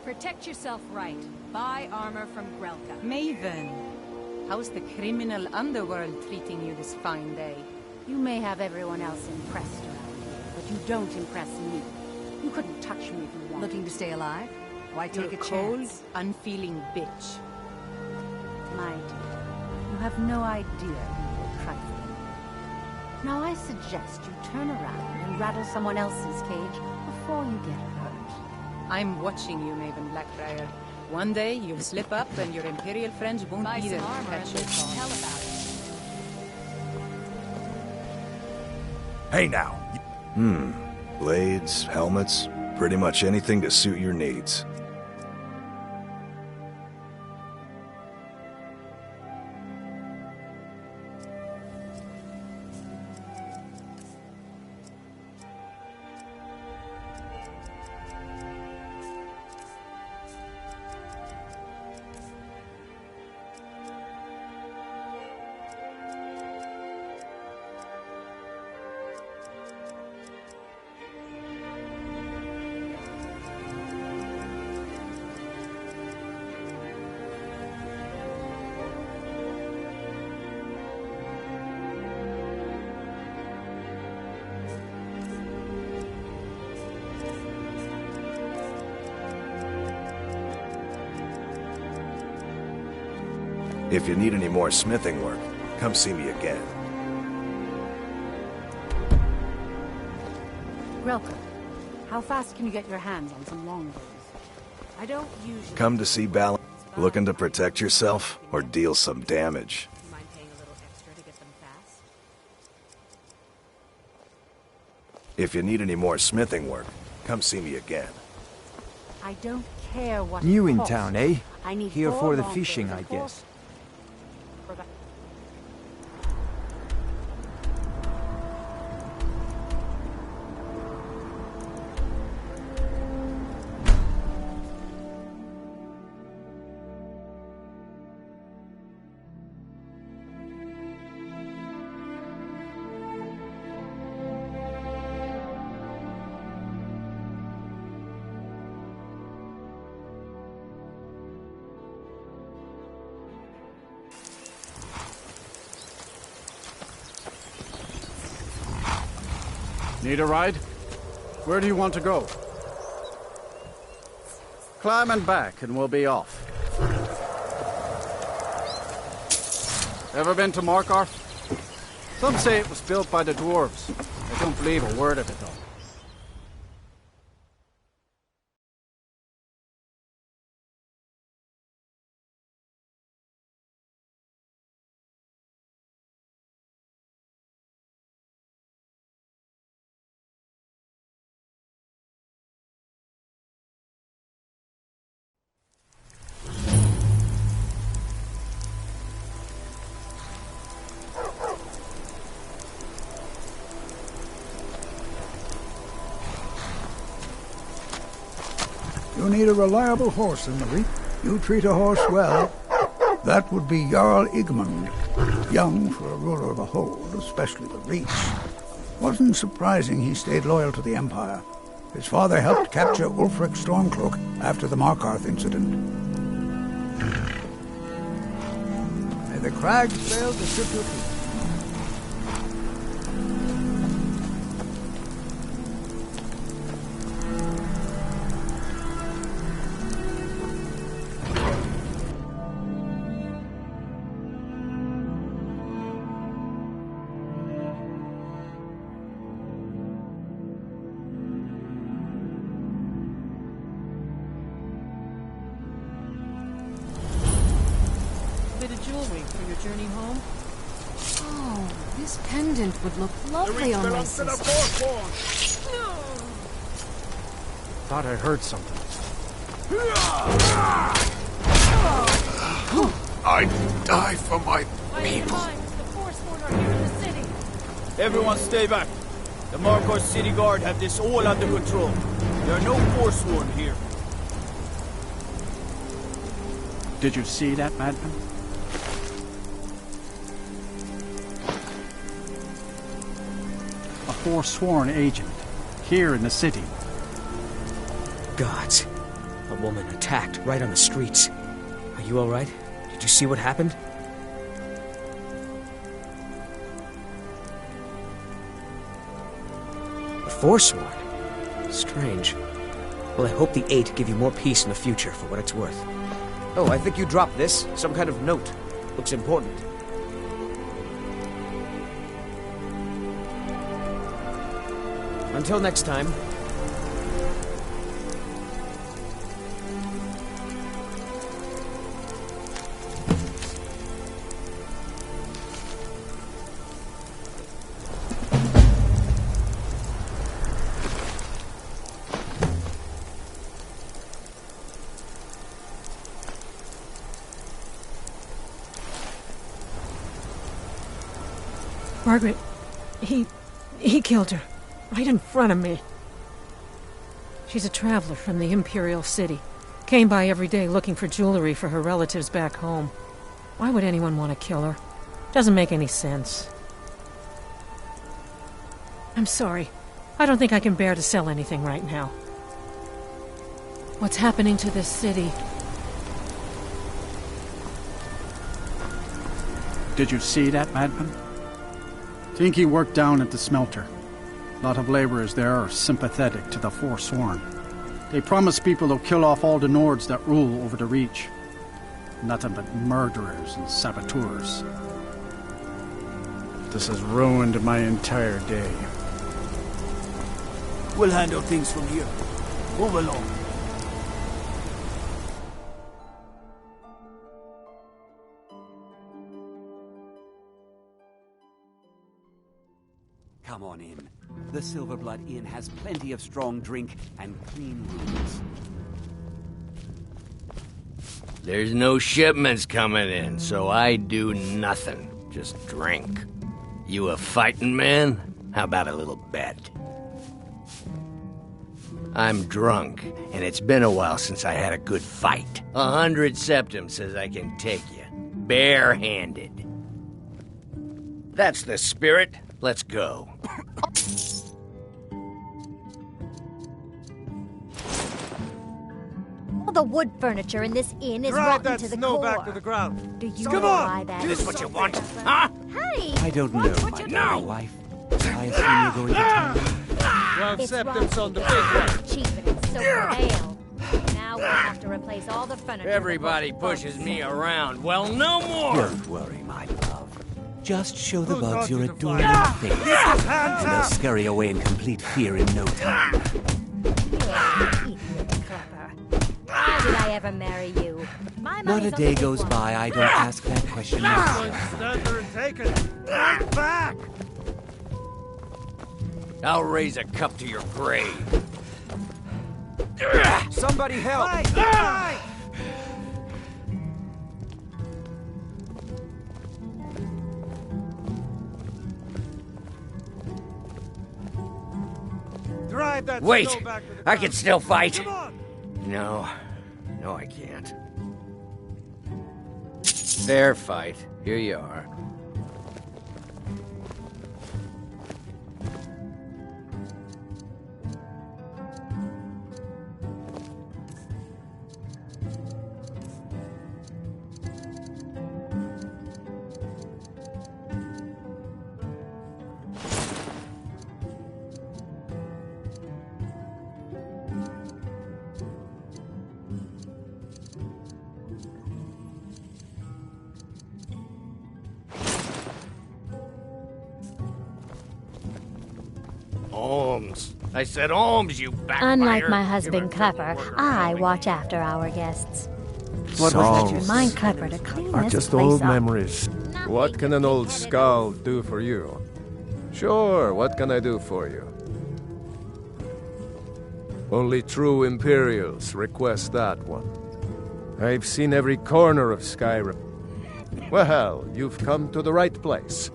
Protect yourself right. Buy armor from Grelka. Maven, how's the criminal underworld treating you this fine day? You may have everyone else impressed around here, but you don't impress me. You couldn't touch me if you wanted. Looking to stay alive? Why take You're a cold, chance? unfeeling bitch. My dear, you have no idea who you're trifling. Now I suggest you turn around and rattle someone else's cage before you get hurt. I'm watching you, Maven Blackbriar. One day you'll slip up and your Imperial friends won't Buy be there some to armor and catch you. tell about it. Hey now! Blades, helmets, pretty much anything to suit your needs. If you need any more smithing work, come see me again. Grelka, how fast can you get your hands on some longbows? I don't usually... Come to see Balin. Looking to protect yourself or deal some damage? Do you mind paying a little extra to get them fast? If you need any more smithing work, come see me again. I don't care what New it in costs. town, eh? I need Here 4 for the longbows fishing, and I 4 guess. for the- Need a ride? Where do you want to go? Climb and back and we'll be off. Ever been to Markarth? Some say it was built by the dwarves. I don't believe a word of it though. You need a reliable horse in the Reach. You treat a horse well, that would be Jarl Igmund. Young for a ruler of a hold, especially the Reach. Wasn't surprising he stayed loyal to the Empire. His father helped capture Ulfric Stormcloak after the Markarth incident. May the crags fail to strip your feet. Bit of jewelry for your journey home? Oh, this pendant would look lovely on my sister. Thought I heard something. I die for my people. The Forsworn are here in the city. Everyone stay back. The Markarth City Guard have this all under control. There are no Forsworn here. Did you see that madman? A forsworn agent. here in the city. Gods. A woman attacked right on the streets. Are you all right? Did you see what happened? The Forsworn? Strange. Well, I hope the Eight give you more peace in the future, for what it's worth. Oh, I think you dropped this. Some kind of note. Looks important. Until next time. Margaret, he killed her, right in front of me. She's a traveler from the Imperial City. Came by every day looking for jewelry for her relatives back home. Why would anyone want to kill her? Doesn't make any sense. I'm sorry. I don't think I can bear to sell anything right now. What's happening to this city? Did you see that, madman? Think he worked down at the smelter. A lot of laborers there are sympathetic to the Forsworn. They promise people they'll kill off all the Nords that rule over the Reach. Nothing but murderers and saboteurs. This has ruined my entire day. We'll handle things from here. Move along. Come on in. The Silverblood Inn has plenty of strong drink and clean rooms. There's no shipments coming in, so I do nothing. Just drink. You a fighting man? How about a little bet? I'm drunk, and it's been a while since I had a good fight. 100 septum says I can take you, bare-handed. That's the spirit. Let's go. All the wood furniture in this inn is rotten to the core. Back to the ground. Do you know why that is? Is this what you want, huh? Hey! I don't know, my darling wife. I assume you're going to tell me. 12 It's septums wrong. on the big one. Cheap and it's so pale. Now we'll have to replace all the furniture. Everybody pushes me around. Well, no more! Don't worry, my love. Just show the Who bugs taught your you to adoring fly? face, and they'll scurry away in complete fear in no time. Why did I ever marry you? My Not money's a on the day big goes one. by I don't ask that question myself. Stand there and take it. Fight back! I'll raise a cup to your grave. Somebody help! Fight! Drive that Wait! snow back to the I ground. can still fight. Come on! No, I can't. Fair fight. Here you are. Alms. I said alms, you backbiter. Unlike my husband Clepper, I watch after our guests. What Let's remind Clepper to clean are this just place old up. memories. What can an old skull do for you? Sure, what can I do for you? Only true Imperials request that one. I've seen every corner of Skyrim. Well, you've come to the right place.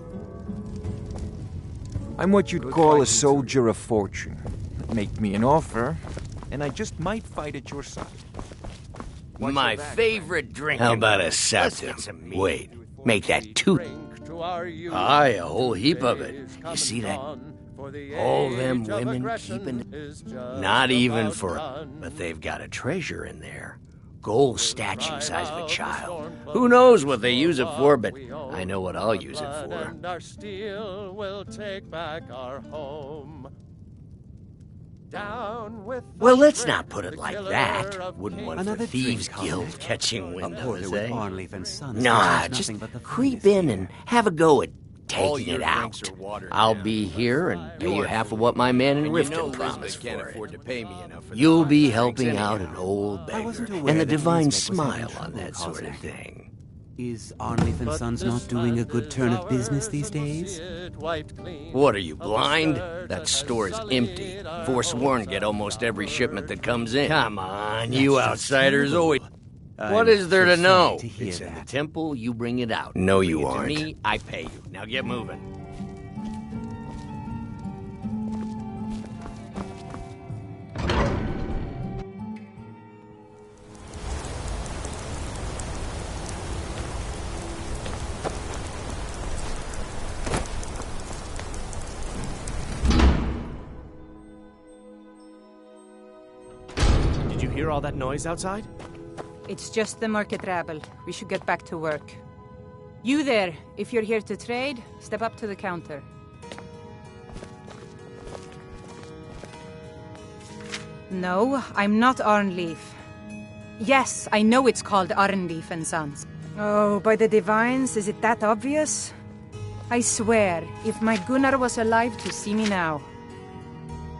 I'm what you'd call a soldier of fortune. Make me an offer, and I just might fight at your side. My favorite drink. How about a septum? Wait, make that two. Aye, a whole heap of it. You see that? All them women keeping... Not even for... But they've got a treasure in there. Gold statue size of a child. Who knows what they use it for, but I know what I'll use it for. And our steel will take back our home. Down with Well, let's not put it like that. Wouldn't want the Thieves Guild catching wind of us, eh? Nah, just creep in and have a go at taking it out. I'll be here and pay you half of what my man in Riften promised for it. You'll be helping out an old beggar, and the divine smile on that sort of thing. Is Arnleif and Sons not doing a good turn of business these days? What are you, blind? That store is empty. Forsworn get almost every shipment that comes in. Come on, you outsiders always... What is there to know? It's in the temple, you bring it out. No, you aren't. To me, I pay you. Now get moving. Did you hear all that noise outside? It's just the market rabble. We should get back to work. You there, if you're here to trade, step up to the counter. No, I'm not Arnleif. Yes, I know it's called Arnleif and Sons. Oh, by the divines, is it that obvious? I swear, if my Gunnar was alive to see me now.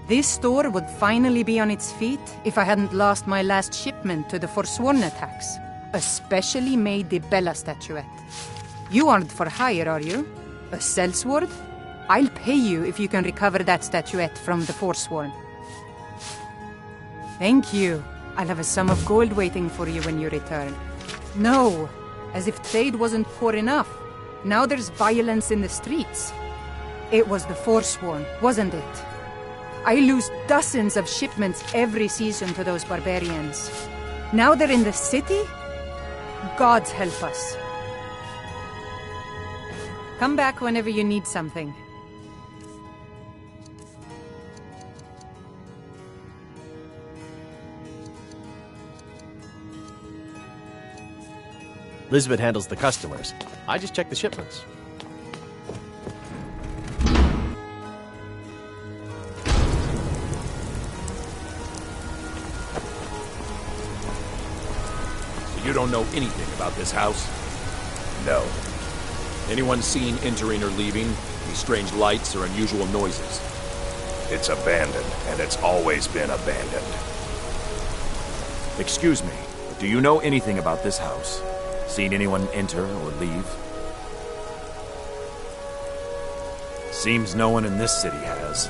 This store would finally be on its feet if I hadn't lost my last shipment to the Forsworn attacks. A specially made Bella statuette. You aren't for hire, are you? A sellsword? I'll pay you if you can recover that statuette from the Forsworn. Thank you. I'll have a sum of gold waiting for you when you return. No, as if trade wasn't poor enough. Now there's violence in the streets. It was the Forsworn, wasn't it? I lose dozens of shipments every season to those barbarians. Now they're in the city? Gods help us. Come back whenever you need something. Lisbeth handles the customers. I just check the shipments. You don't know anything about this house? No. Anyone seen entering or leaving? Any strange lights or unusual noises? It's abandoned, and it's always been abandoned. Excuse me, but do you know anything about this house? Seen anyone enter or leave? Seems no one in this city has.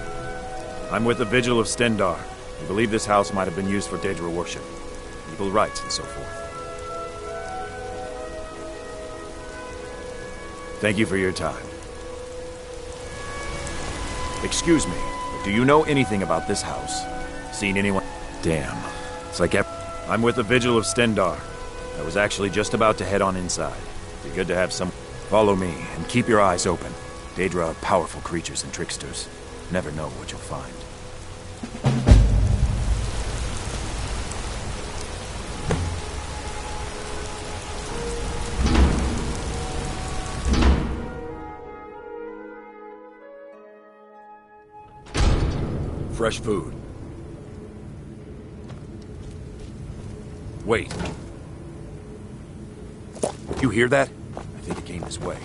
I'm with the Vigil of Stendar. We believe this house might have been used for Daedra worship, evil rites, and so forth. Thank you for your time. Excuse me, but do you know anything about this house? Seen anyone? Damn. It's like I'm with the Vigil of Stendar. I was actually just about to head on inside. Be good to have some... Follow me, and keep your eyes open. Daedra are powerful creatures and tricksters. Never know what you'll find. Fresh food. Wait. You hear that? I think it came this way.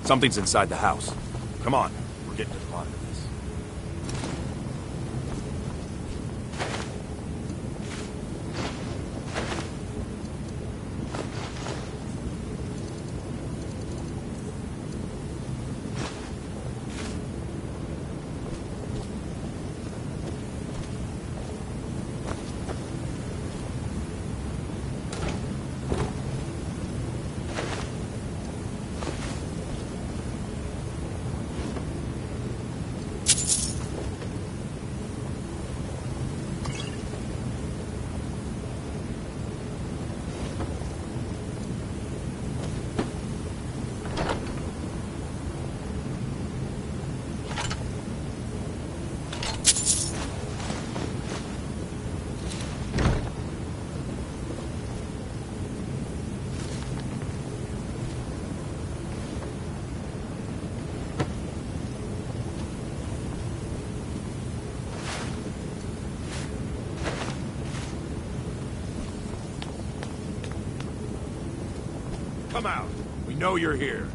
Something's inside the house. Come on, we're getting to the bottom of this. Come out. We know you're here.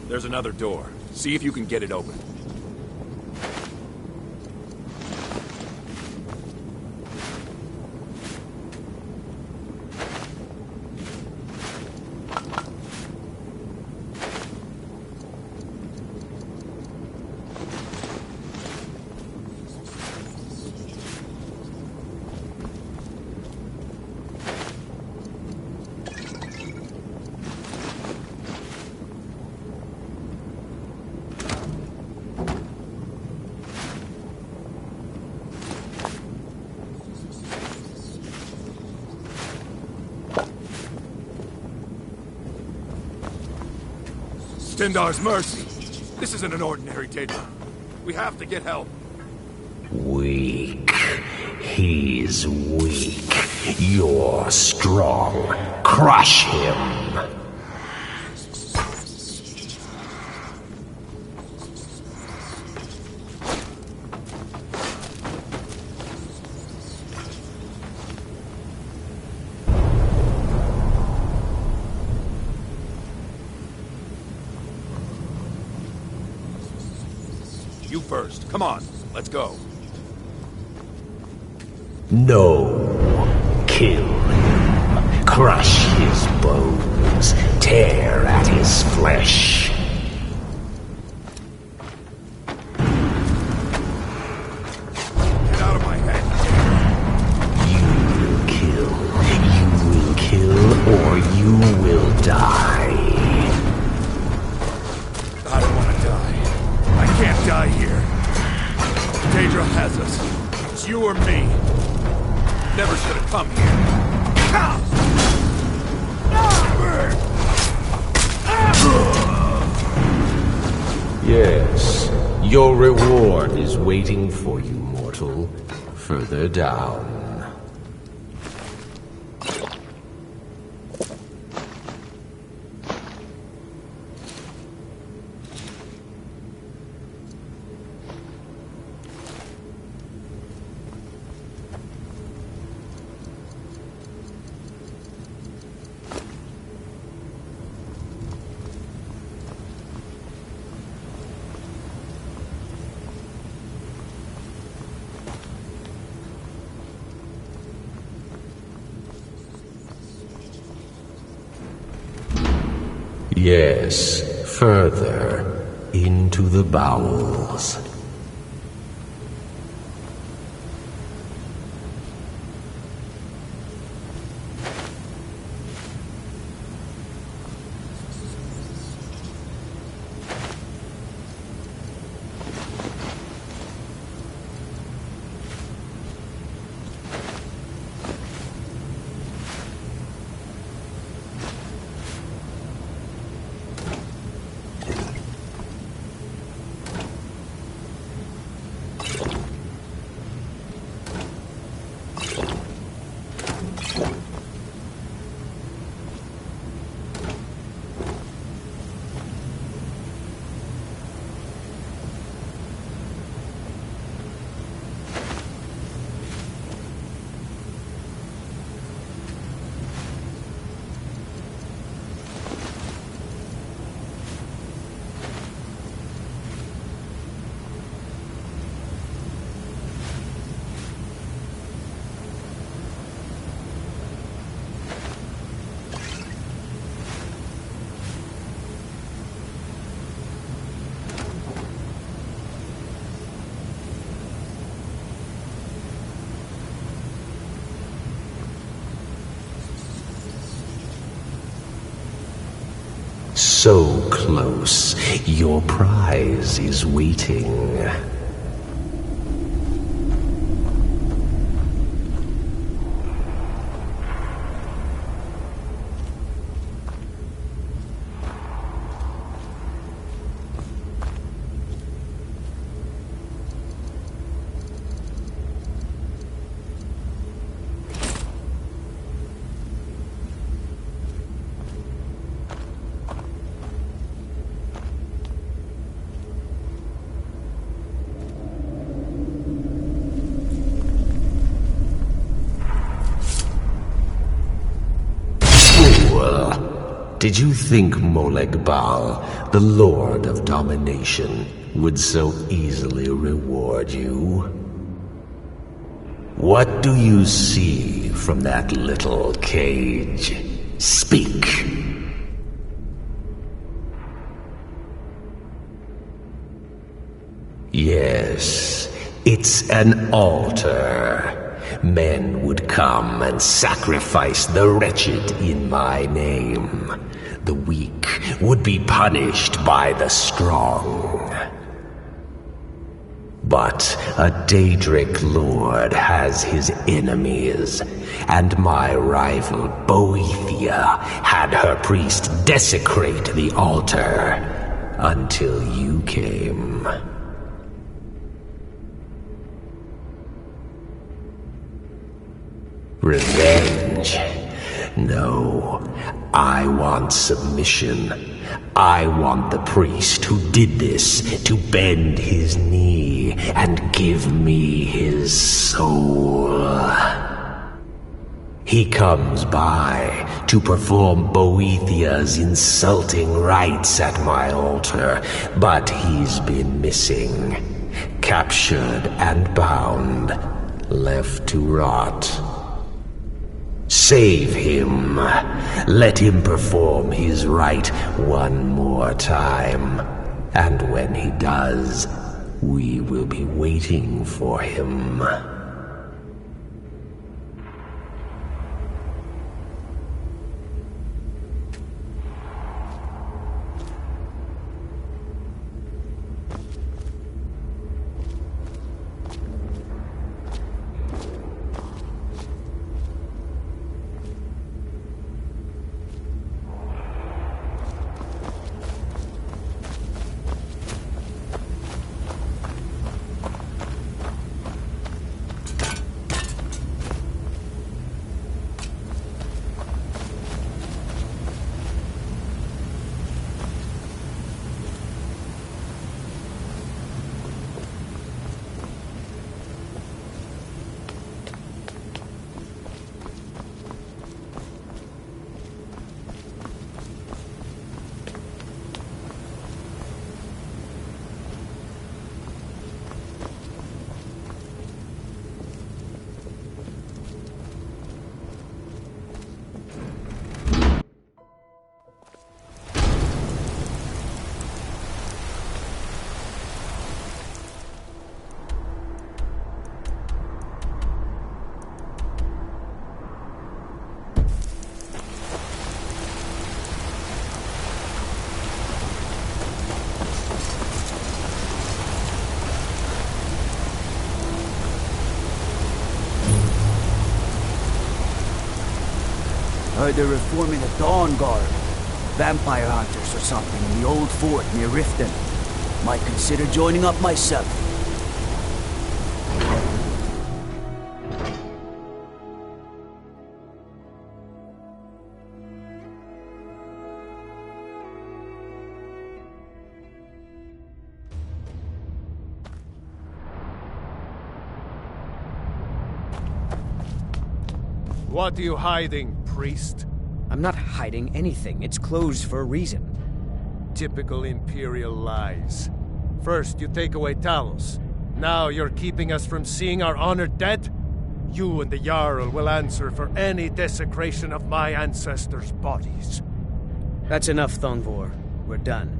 There's another door. See if you can get it open. Stendar's mercy. This isn't an ordinary day. We have to get help. Weak. He's weak. You're strong. Crush him. You first. Come on. Let's go. No. Kill him. Crush his bones. Tear at his flesh. Get out of my head. You will kill, or you will die. I don't want to die. I can't die here. Daedra has us. It's you or me. Never should have come here. Yes, your reward is waiting for you, mortal. Further down. Yes, further into the bowels. so close. Your prize is waiting. Did you think Moleg Bal, the Lord of Domination, would so easily reward you? What do you see from that little cage? Speak. Yes, it's an altar. Men would come and sacrifice the wretched in my name. The weak would be punished by the strong. But a Daedric lord has his enemies, and my rival Boethia had her priest desecrate the altar until you came. Revenge? No, I want submission. I want the priest who did this to bend his knee and give me his soul. He comes by to perform Boethia's insulting rites at my altar, but he's been missing, captured and bound, left to rot. Save him. Let him perform his rite one more time. And when he does, we will be waiting for him. Heard they're reforming the Dawn Guard. Vampire hunters or something in the old fort near Riften. Might consider joining up myself. What are you hiding, priest? I'm not hiding anything. It's closed for a reason. Typical Imperial lies. First, you take away Talos. Now you're keeping us from seeing our honored dead? You and the Jarl will answer for any desecration of my ancestors' bodies. That's enough, Thongvor. We're done.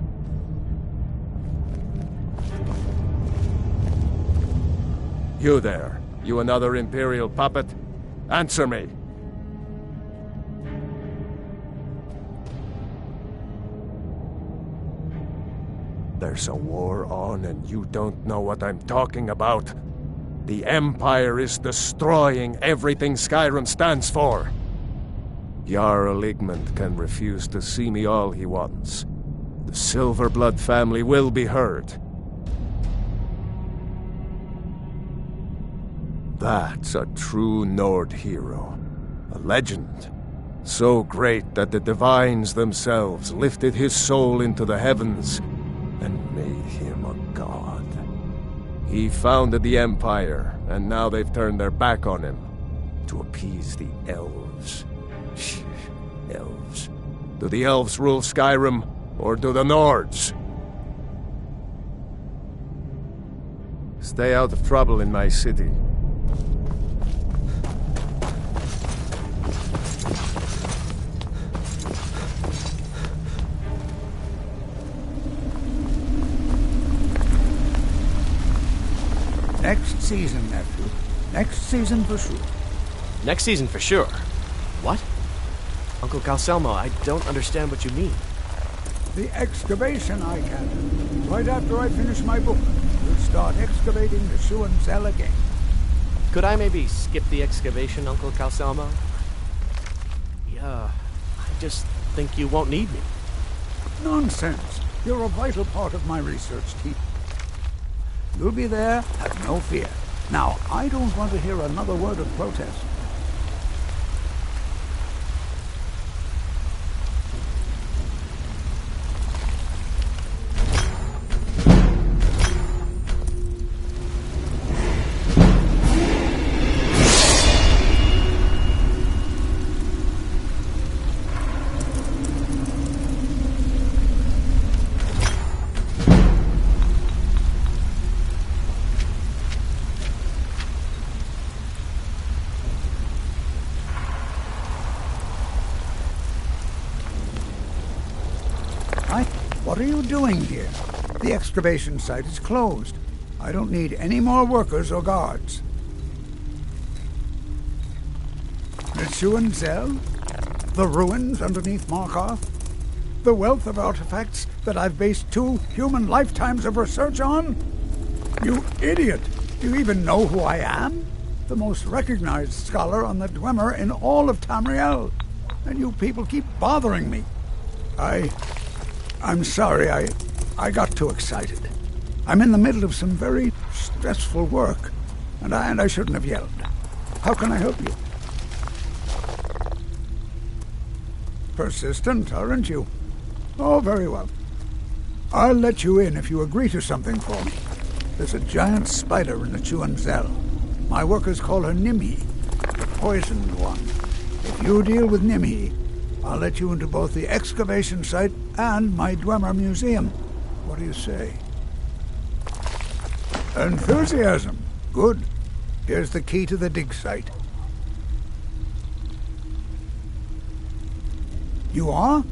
You there. You another Imperial puppet? Answer me. There's a war on and you don't know what I'm talking about. The Empire is destroying everything Skyrim stands for. Jarl Igmund can refuse to see me all he wants. The Silverblood family will be heard. That's a true Nord hero. A legend. So great that the divines themselves lifted his soul into the heavens and made him a god. He founded the Empire, and now they've turned their back on him to appease the elves. Elves. Do the elves rule Skyrim, or do the Nords? Stay out of trouble in my city. Next season, nephew. Next season for sure. Next season for sure? What? Uncle Calcelmo, I don't understand what you mean. The excavation I can do. Right after I finish my book, we'll start excavating the Schuan Cell again. Could I maybe skip the excavation, Uncle Calcelmo? Yeah, I just think you won't need me. Nonsense. You're a vital part of my research team. You'll be there, have no fear. Now, I don't want to hear another word of protest. What are you doing here? The excavation site is closed. I don't need any more workers or guards. The Schuan Cell? The ruins underneath Markarth? The wealth of artifacts that I've based 2 human lifetimes of research on? You idiot! Do you even know who I am? The most recognized scholar on the Dwemer in all of Tamriel. And you people keep bothering me. I'm sorry, I got too excited. I'm in the middle of some very stressful work, and I shouldn't have yelled. How can I help you? Persistent, aren't you? Oh, very well. I'll let you in if you agree to something for me. There's a giant spider in the Schuan Cell. My workers call her Nimhi, the poisoned one. If you deal with Nimhi, I'll let you into both the excavation site and my Dwemer museum. What do you say? Enthusiasm. Good. Here's the key to the dig site. You are?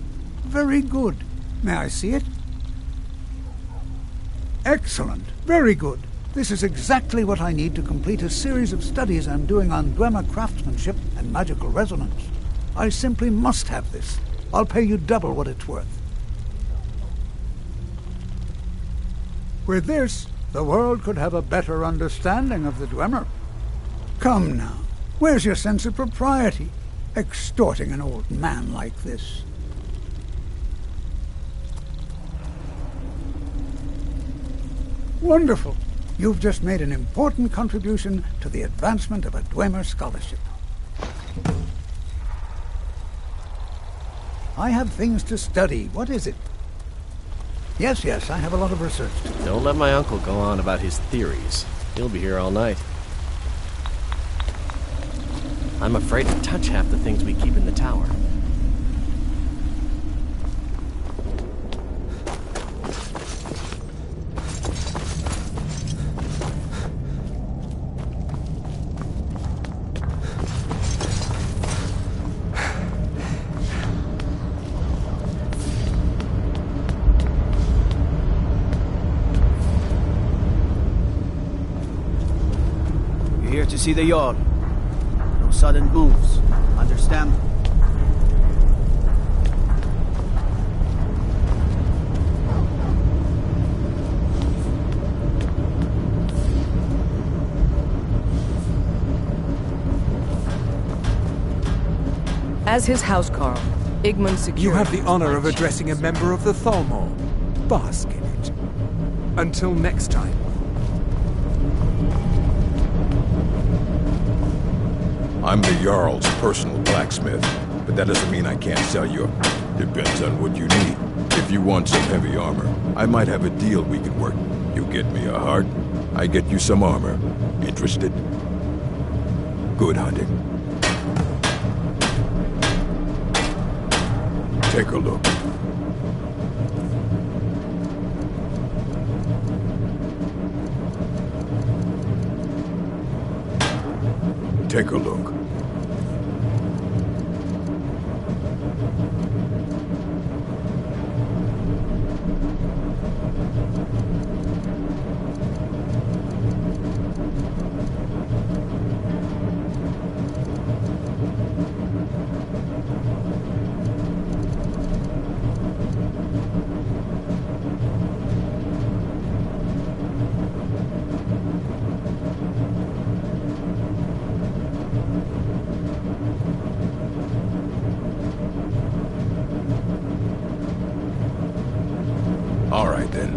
Very good. May I see it? Excellent. Very good. This is exactly what I need to complete a series of studies I'm doing on Dwemer craftsmanship and magical resonance. I simply must have this. I'll pay you double what it's worth. With this, the world could have a better understanding of the Dwemer. Come now, where's your sense of propriety? Extorting an old man like this. Wonderful. You've just made an important contribution to the advancement of a Dwemer scholarship. I have things to study. What is it? Yes, I have a lot of research to do. Don't let my uncle go on about his theories. He'll be here all night. I'm afraid to touch half the things we keep in the tower. Here to see the Jarl. No sudden moves. Understand? As his housecarl, Igmund secures... You have the honor of addressing a member of the Thalmor. Bask in it. Until next time. I'm the Jarl's personal blacksmith, but that doesn't mean I can't sell you. Depends on what you need. If you want some heavy armor, I might have a deal we can work. You get me a heart, I get you some armor. Interested? Good hunting. Take a look. Take a look. All right, then.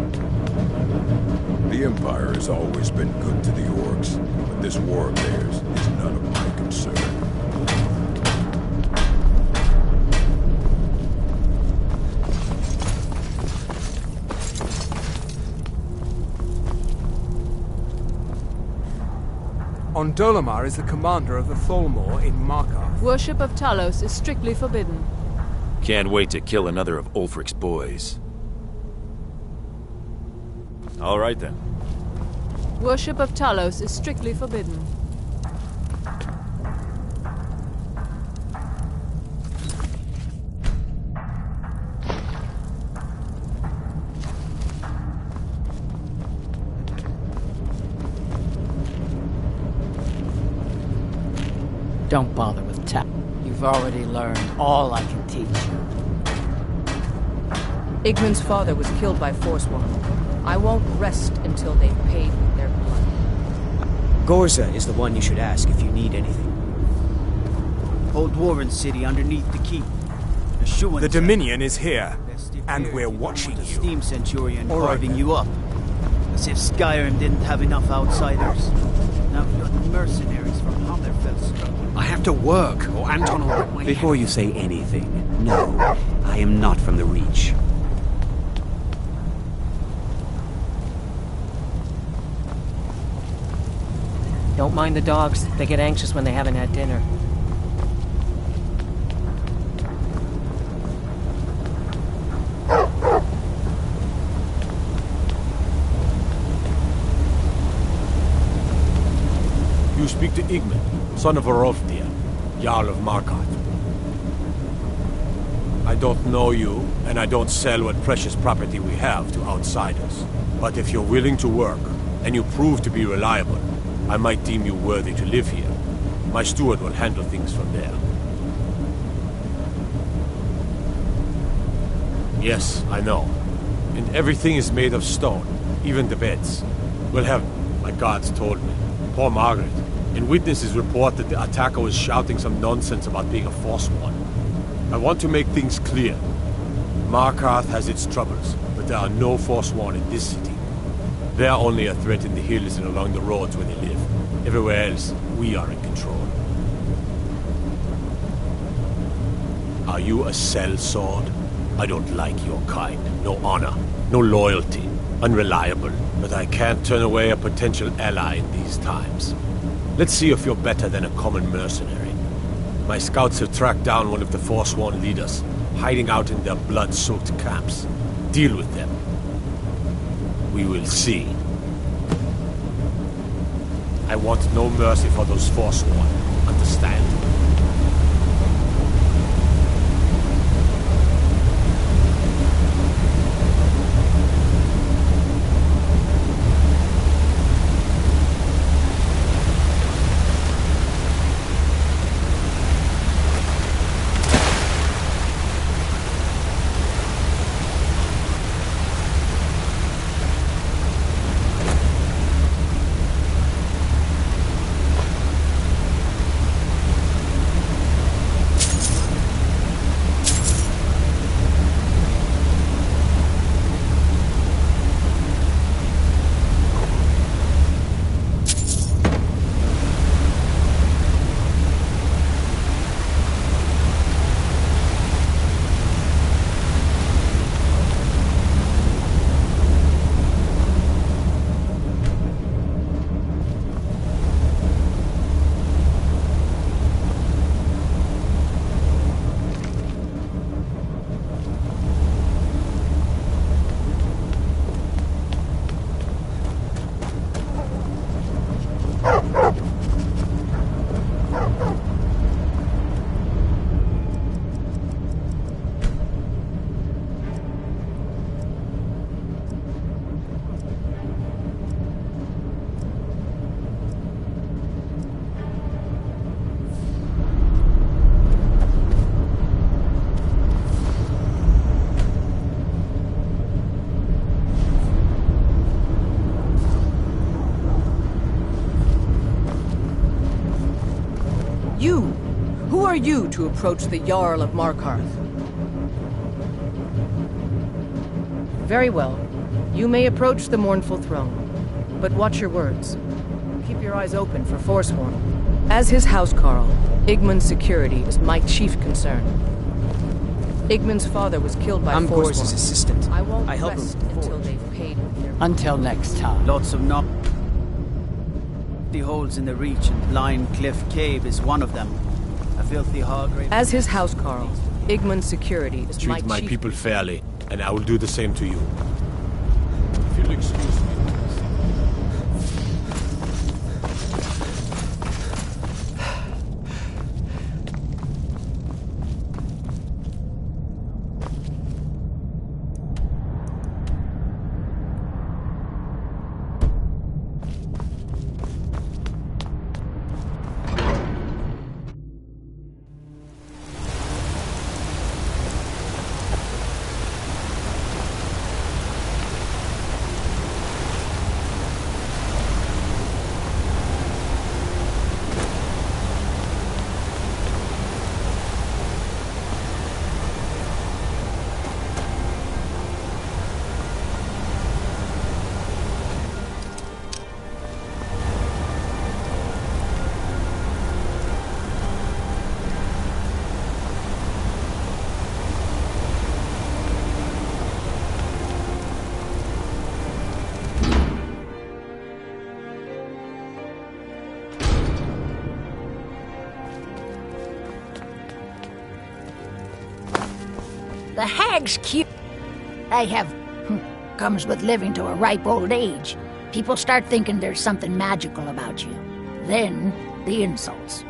The Empire has always been good to the orcs, but this war of theirs is none of my concern. Ondolamar is the commander of the Thalmor in Markarth. Worship of Talos is strictly forbidden. Can't wait to kill another of Ulfric's boys. All right, then. Worship of Talos is strictly forbidden. Don't bother with tap. You've already learned all I can teach you. Igmund's father was killed by Forsworn. I won't rest until they've paid with their blood. Gorza is the one you should ask if you need anything. Old Dwarven city underneath the keep. The Dominion is here, and we're watching the you. Steam Centurion All right, carving then. you up. As if Skyrim didn't have enough outsiders. Now we've got mercenaries from Hammerfell struggling. I have to work, or Anton will rip my Before you say anything, no, I am not from the Reach. Don't mind the dogs. They get anxious when they haven't had dinner. You speak to Igmund, son of Orofnir, Jarl of Markarth. I don't know you, and I don't sell what precious property we have to outsiders. But if you're willing to work, and you prove to be reliable, I might deem you worthy to live here. My steward will handle things from there. Yes, I know. And everything is made of stone, even the beds. We'll have, my guards told me, poor Margaret. And witnesses report that the attacker was shouting some nonsense about being a Forsworn. I want to make things clear. Markarth has its troubles, but there are no Forsworn in this city. They are only a threat in the hills and along the roads where they live. Everywhere else, we are in control. Are you a sellsword? I don't like your kind. No honor, no loyalty, unreliable. But I can't turn away a potential ally in these times. Let's see if you're better than a common mercenary. My scouts have tracked down one of the Forsworn leaders, hiding out in their blood-soaked camps. Deal with them. We will see. I want no mercy for those Forsworn. Understand? you to approach the Jarl of Markarth? Very well. You may approach the mournful throne, but watch your words. Keep your eyes open for Forsworn. As his housecarl, Igmund's security is my chief concern. Igmund's father was killed by I'm Forsworn. Gorse's assistant. I won't help him rest with the until forge. they've paid their... Until next time. Lots of the holes in the Reach and Blind Cliff Cave is one of them. A filthy hog. As his housecarl, Igmund's security is Treat my chief... people fairly, and I will do the same to you. If you'll excuse me. The hag's cute. I have... comes with living to a ripe old age. People start thinking there's something magical about you. Then, the insults.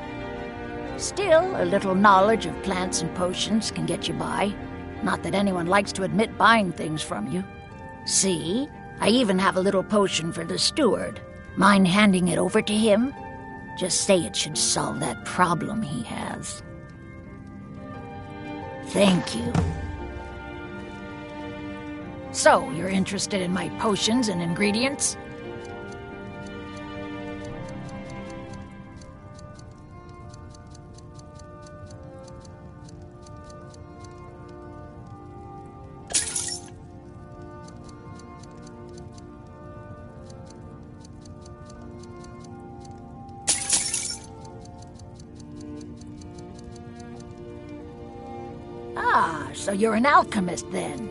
Still, a little knowledge of plants and potions can get you by. Not that anyone likes to admit buying things from you. See? I even have a little potion for the steward. Mind handing it over to him? Just say it should solve that problem he has. Thank you. So, you're interested in my potions and ingredients? Ah, so you're an alchemist then.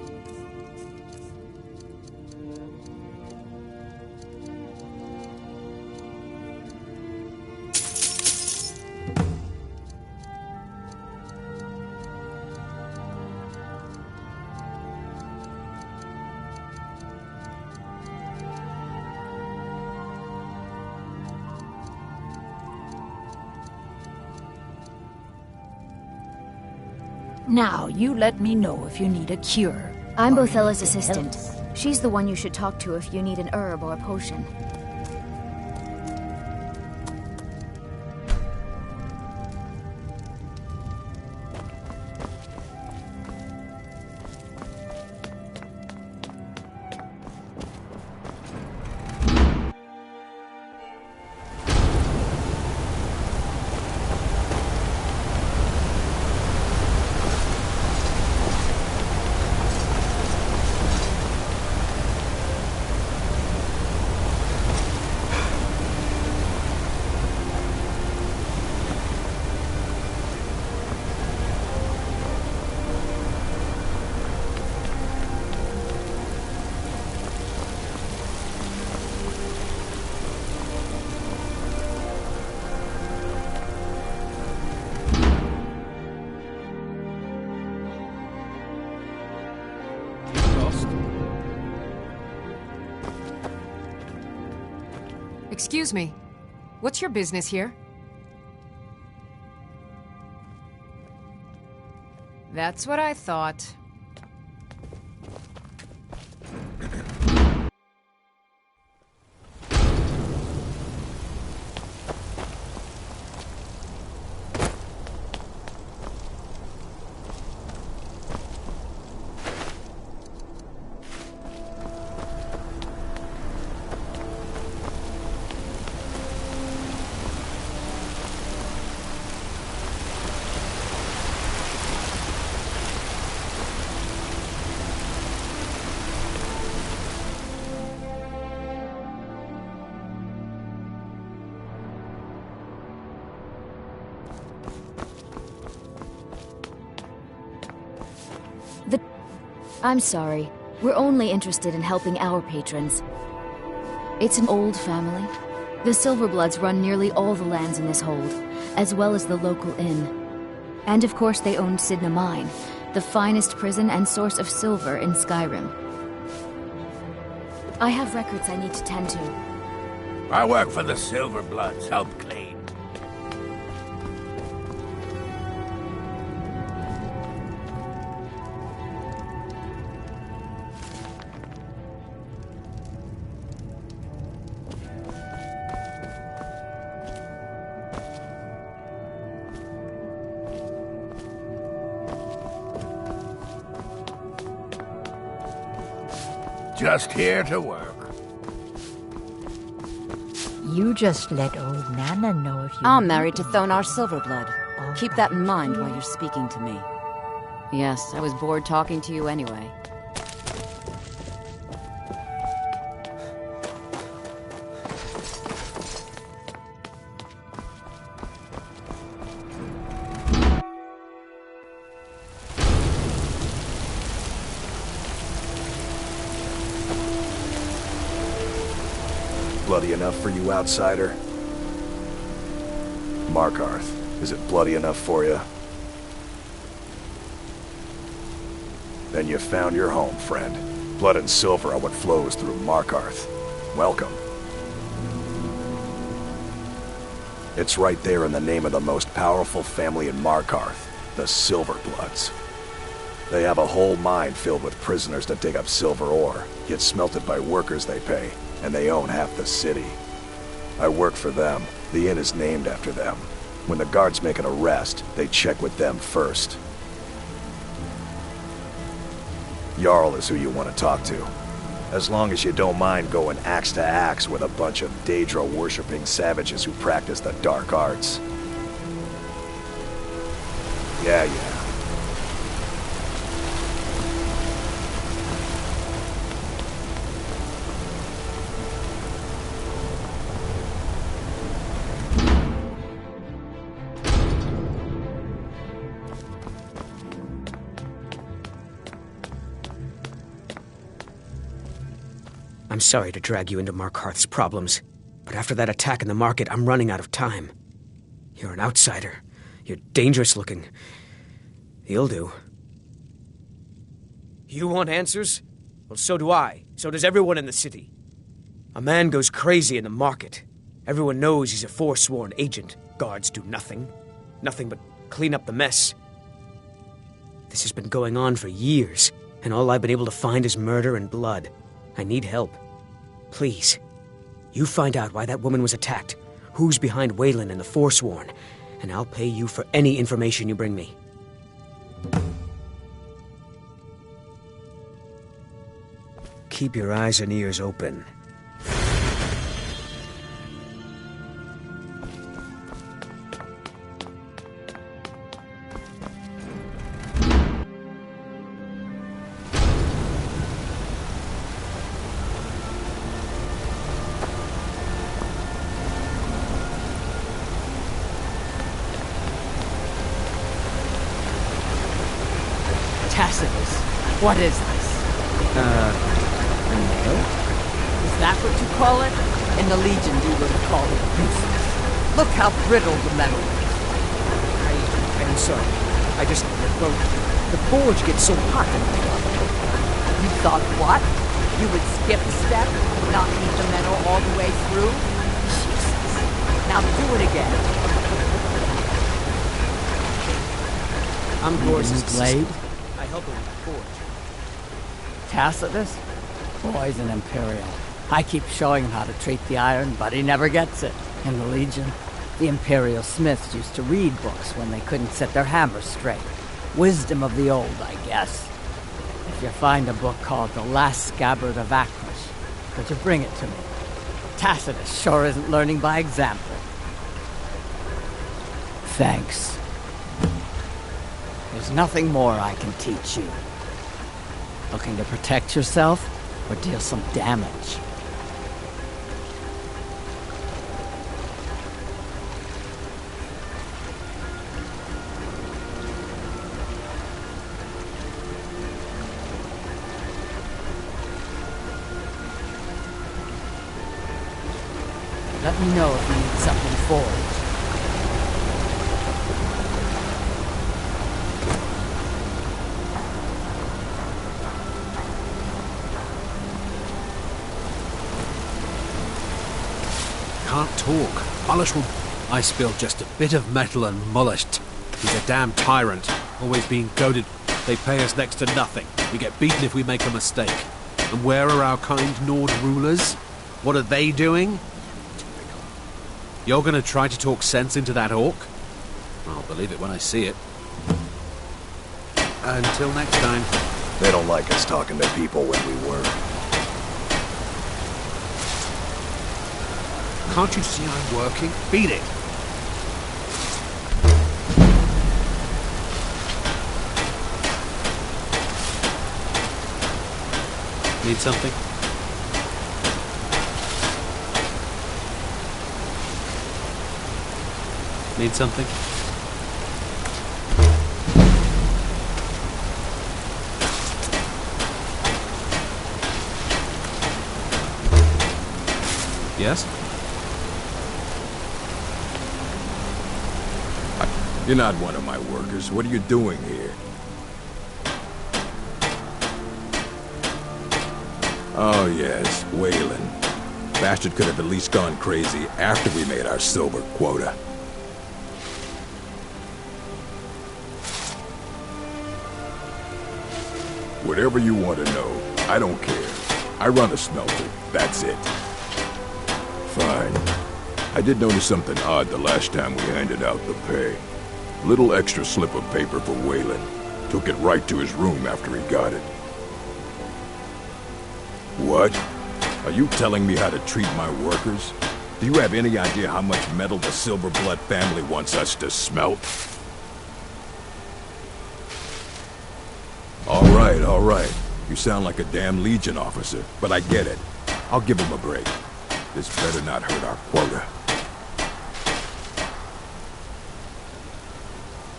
Now, you let me know if you need a cure. I'm Bothella's assistant. She's the one you should talk to if you need an herb or a potion. Excuse me. What's your business here? That's what I thought. I'm sorry. We're only interested in helping our patrons. It's an old family. The Silverbloods run nearly all the lands in this hold, as well as the local inn. And of course they own Sidna Mine, the finest prison and source of silver in Skyrim. I have records I need to tend to. I work for the Silverbloods, help clean. Just here to work. You just let old Nana know if you... I'm married to Thonar Silverblood. Keep that in mind while you're speaking to me. Yes, I was bored talking to you anyway. Bloody enough for you, outsider? Markarth, is it bloody enough for you? Then you found your home, friend. Blood and silver are what flows through Markarth. Welcome. It's right there in the name of the most powerful family in Markarth, the Silverbloods. They have a whole mine filled with prisoners that dig up silver ore, get smelted by workers they pay, and they own half the city. I work for them. The inn is named after them. When the guards make an arrest, they check with them first. Jarl is who you want to talk to. As long as you don't mind going axe to axe with a bunch of Daedra-worshipping savages who practice the dark arts. Yeah. I'm sorry to drag you into Markarth's problems, but after that attack in the market, I'm running out of time. You're an outsider. You're dangerous looking. You'll do. You want answers? Well, so do I. So does everyone in the city. A man goes crazy in the market. Everyone knows he's a forsworn agent. Guards do nothing. Nothing but clean up the mess. This has been going on for years, and all I've been able to find is murder and blood. I need help. Please, you find out why that woman was attacked, who's behind Waylon and the Forsworn, and I'll pay you for any information you bring me. Keep your eyes and ears open. What is this? A note? Is that what you call it? In the Legion, we would have called it useless. Look how brittle the metal is. I'm sorry. Well, the forge gets so hot in my blood. You thought what? You would skip a step, not need the metal all the way through? Jesus. Now do it again. I'm Gorse's blade. I help him with the forge. Tacitus? Boy's an Imperial. I keep showing him how to treat the iron, but he never gets it. In the Legion, the Imperial smiths used to read books when they couldn't set their hammers straight. Wisdom of the old, I guess. If you find a book called The Last Scabbard of Akmash, could you bring it to me? Tacitus sure isn't learning by example. Thanks. There's nothing more I can teach you. Looking to protect yourself or deal some damage? Let me know if you need something forged. Can't talk. Mullish will... I spilled just a bit of metal and mullished. He's a damn tyrant, always being goaded. They pay us next to nothing. We get beaten if we make a mistake. And where are our kind Nord rulers? What are they doing? You're gonna try to talk sense into that orc? I'll believe it when I see it. Until next time. They don't like us talking to people when we work. Can't you see I'm working? Beat it! Need something? Need something? Yes? You're not one of my workers. What are you doing here? Oh, yes, Waylon. Bastard could have at least gone crazy after we made our silver quota. Whatever you want to know, I don't care. I run a smelter, that's it. Fine. I did notice something odd the last time we handed out the pay. Little extra slip of paper for Waylon. Took it right to his room after he got it. What? Are you telling me how to treat my workers? Do you have any idea how much metal the Silverblood family wants us to smelt? All right. You sound like a damn Legion officer, but I get it. I'll give him a break. This better not hurt our quota.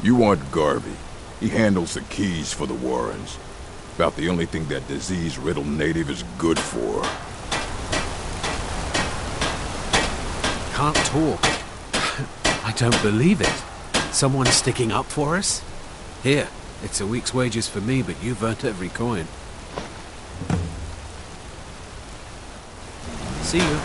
You want Garvey. He handles the keys for the Warrens. About the only thing that disease-riddled native is good for. Can't talk. I don't believe it. Someone's sticking up for us? Here, it's a week's wages for me, but you've earned every coin. See you.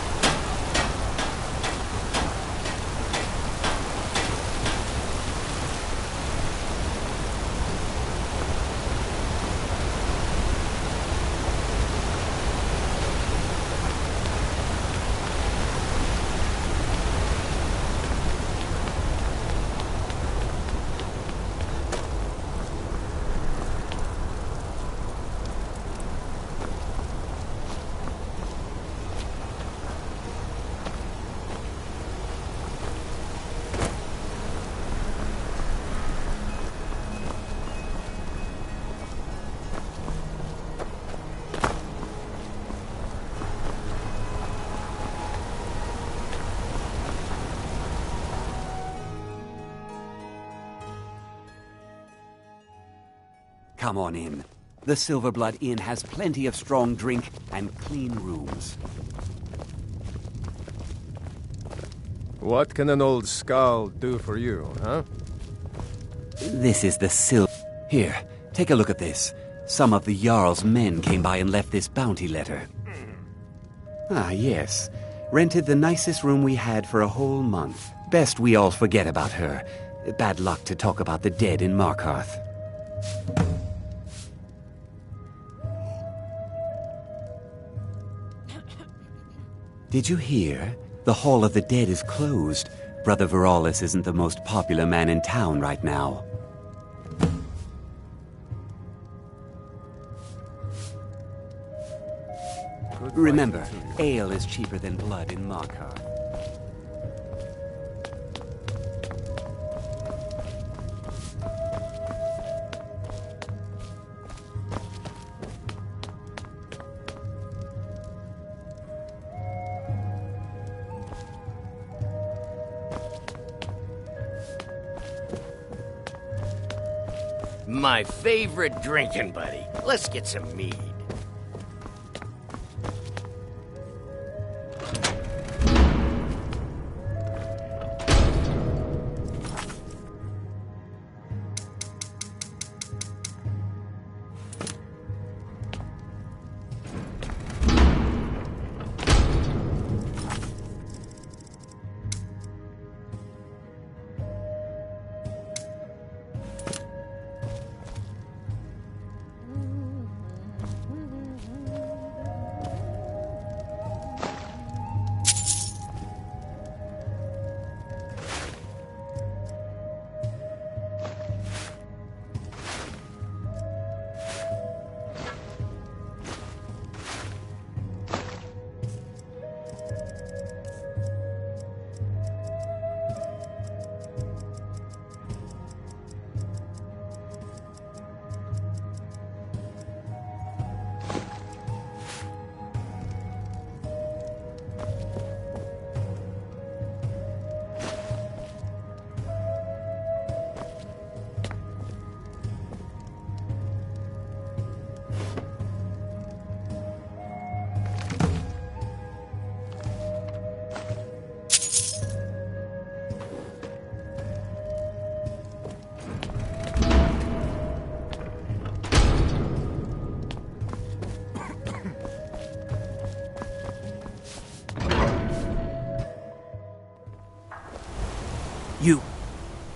Come on in. The Silverblood Inn has plenty of strong drink and clean rooms. What can an old skull do for you, huh? This is the Here, take a look at this. Some of the Jarl's men came by and left this bounty letter. Ah, yes. Rented the nicest room we had for a whole month. Best we all forget about her. Bad luck to talk about the dead in Markarth. Did you hear? The Hall of the Dead is closed. Brother Veralis isn't the most popular man in town right now. Remember, ale is cheaper than blood in Markarth. My favorite drinking buddy. Let's get some mead.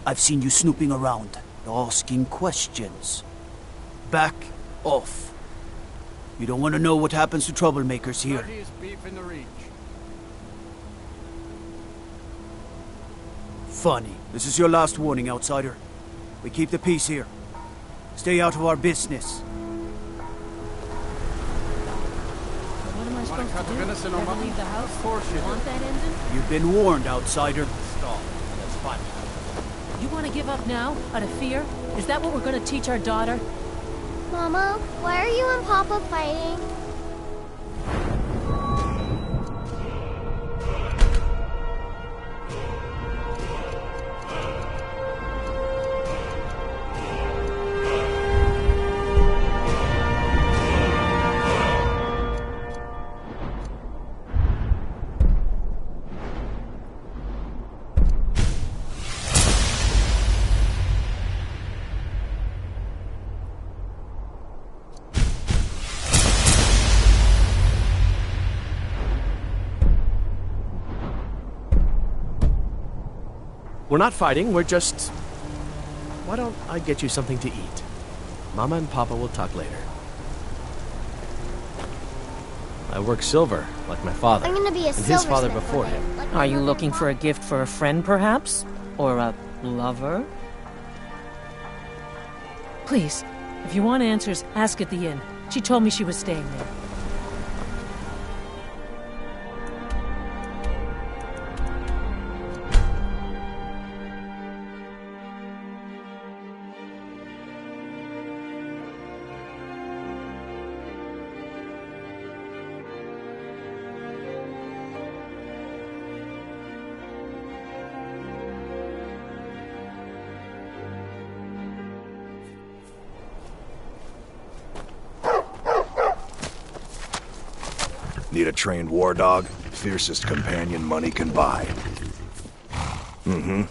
I've seen you snooping around, asking questions. Back off. You don't want to know what happens to troublemakers here. Beef in the reach. Funny. This is your last warning, outsider. We keep the peace here. Stay out of our business. What am I supposed to do? Never leave the house? Of course you Want that engine? You've been warned, outsider. Stop. That's fine. You want to give up now, out of fear? Is that what we're going to teach our daughter? Mama, why are you and Papa fighting? We're not fighting, we're just... Why don't I get you something to eat? Mama and Papa will talk later. I work silver, like my father. I'm gonna be a and his father silversmith before one day, him. like Are you looking for a gift for a friend, perhaps? Or a lover? Please, if you want answers, ask at the inn. She told me she was staying there. Need a trained war dog? Fiercest companion money can buy. Mm-hmm.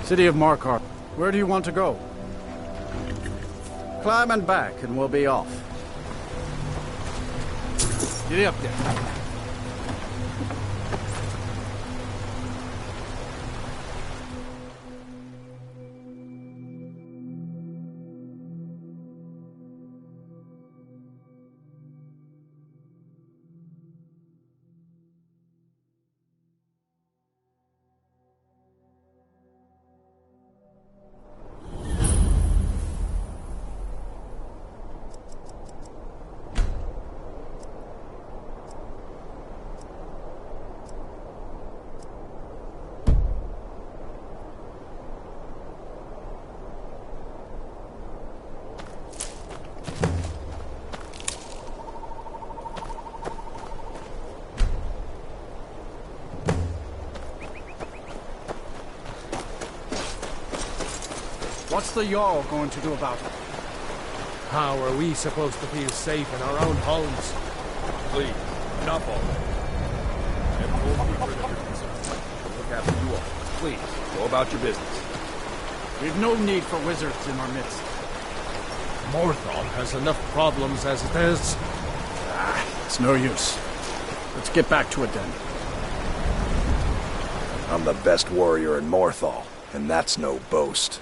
City of Markarth. Where do you want to go? Climb and back, and we'll be off. Get up there. What's the Jarl going to do about it? How are we supposed to feel safe in our own homes? Please, enough already. And told you for the concern. Look after you all. Please, go about your business. We've no need for wizards in our midst. Morthal has enough problems as it is. It's no use. Let's get back to it then. I'm the best warrior in Morthal, and that's no boast.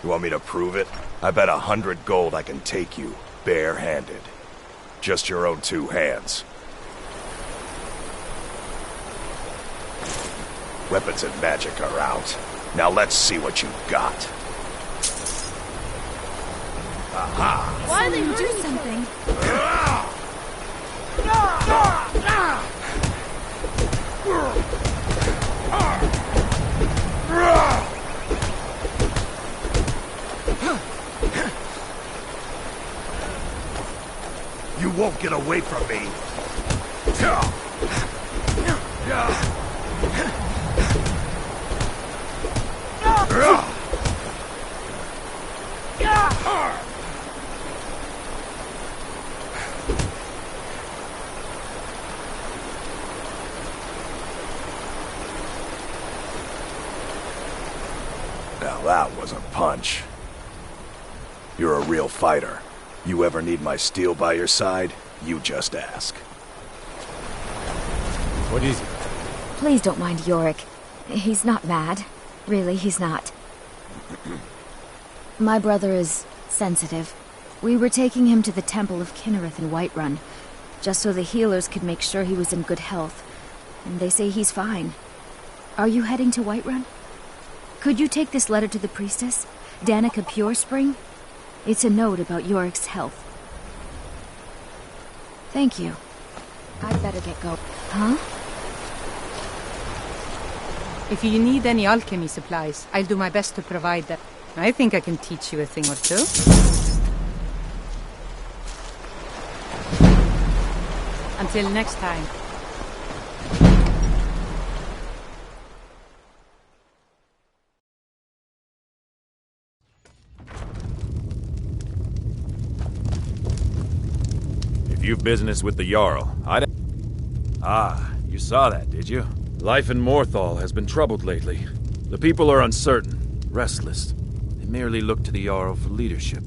You want me to prove it? I bet 100 gold I can take you, bare-handed. Just your own 2 hands. Weapons and magic are out. Now let's see what you've got. Aha! Why are they doing something? You won't Get away from me! Now that was a punch. You're a real fighter. You ever need my steel by your side, you just ask. What is it? Please don't mind Yorick. He's not mad. Really, he's not. My brother is sensitive. We were taking him to the Temple of Kinnereth in Whiterun, just so the healers could make sure he was in good health. And they say he's fine. Are you heading to Whiterun? Could you take this letter to the priestess, Danica Purespring? It's a note about Yorick's health. Thank you. I'd better get going. Huh? If you need any alchemy supplies, I'll do my best to provide them. I think I can teach you a thing or two. Until next time. If you've business with the Jarl, I'd... Ah, you saw that, did you? Life in Morthal has been troubled lately. The people are uncertain, restless. They merely look to the Jarl for leadership.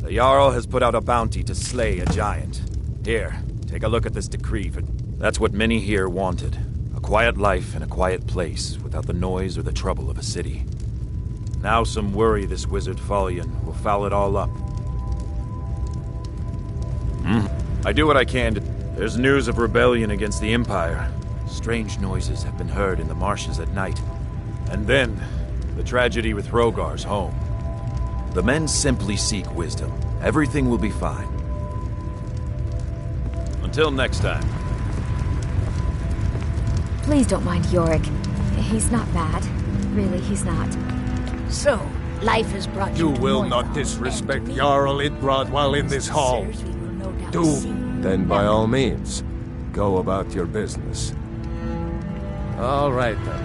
The Jarl has put out a bounty to slay a giant. Here, take a look at this decree. That's what many here wanted. A quiet life in a quiet place, without the noise or the trouble of a city. Now some worry this wizard Fallion will foul it all up. I do what I can to... There's news of rebellion against the Empire. Strange noises have been heard in the marshes at night. And then, the tragedy with Hrogar's home. The men simply seek wisdom. Everything will be fine. Until next time. Please don't mind Yorick. He's not bad. Really, he's not. So, life has brought You you to will Morthal, not disrespect and Jarl Idbrod while in this hall. Do. Then by all means, go about your business. All right, then.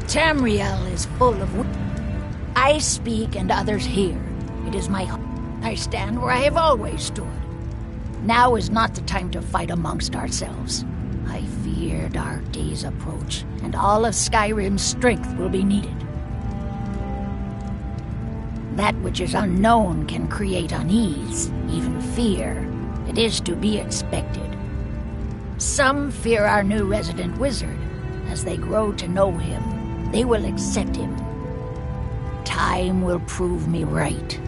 Tamriel is full of... I speak and others hear. It is my... I stand where I have always stood. Now is not the time to fight amongst ourselves. I fear dark days approach, and all of Skyrim's strength will be needed. That which is unknown can create unease, even fear. It is to be expected. Some fear our new resident wizard. As they grow to know him, they will accept him. Time will prove me right.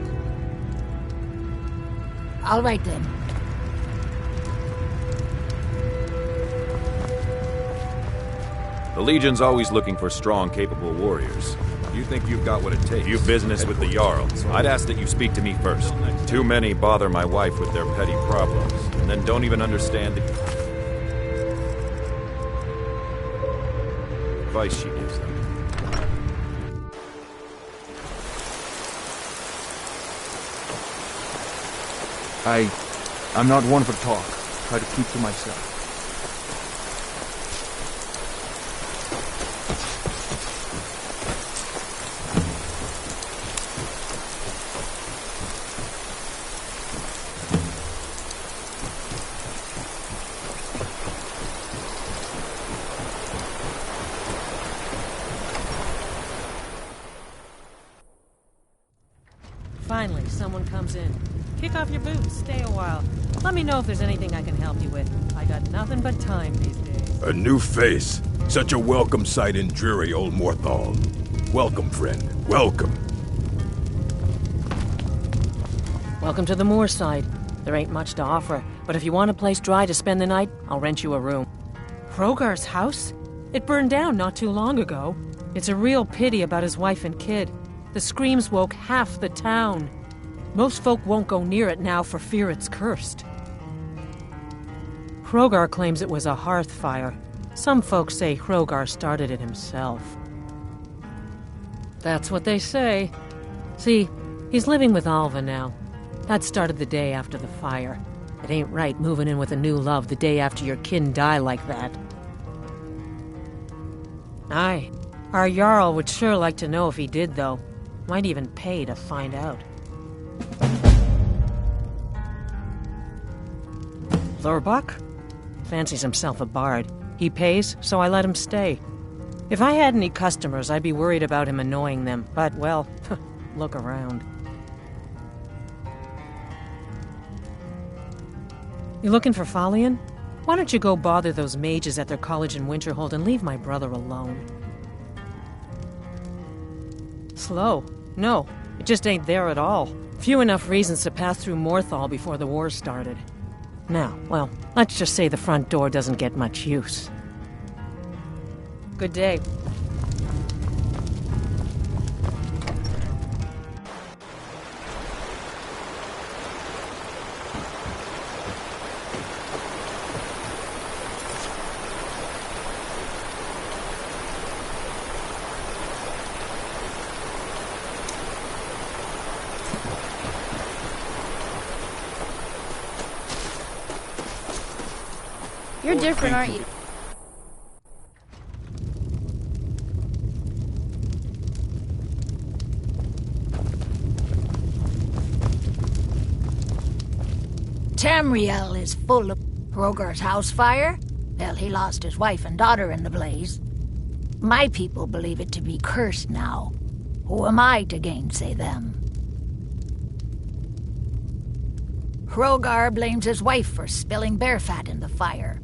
All right, then. The Legion's always looking for strong, capable warriors. You think you've got what it takes? You've business with the Jarl. I'd ask that you speak to me first. Too many bother my wife with their petty problems, and then don't even understand the advice she gives them. I'm not one for talk. Try to keep to myself. Finally, someone comes in. Kick off your boots, stay a while. Let me know if there's anything I can help you with. I got nothing but time these days. A new face. Such a welcome sight in dreary old Morthal. Welcome, friend. Welcome. Welcome to the moorside. There ain't much to offer, but if you want a place dry to spend the night, I'll rent you a room. Hrogar's house? It burned down not too long ago. It's a real pity about his wife and kid. The screams woke half the town. Most folk won't go near it now for fear it's cursed. Hrogar claims it was a hearth fire. Some folks say Hrogar started it himself. That's what they say. See, he's living with Alva now. That started the day after the fire. It ain't right moving in with a new love the day after your kin die like that. Aye. Our Jarl would sure like to know if he did, though. Might even pay to find out. Thorbok? Fancies himself a bard. He pays, so I let him stay. If I had any customers, I'd be worried about him annoying them. But, well, look around. You looking for Falion? Why don't you go bother those mages at their college in Winterhold and leave my brother alone? Slow? No, it just ain't there at all. Few enough reasons to pass through Morthal before the war started. Now, well, let's just say the front door doesn't get much use. Good day. You're different, aren't you? Tamriel is full of Rogar's house fire. Hell, he lost his wife and daughter in the blaze. My people believe it to be cursed now. Who am I to gainsay them? Rogar blames his wife for spilling bear fat in the fire.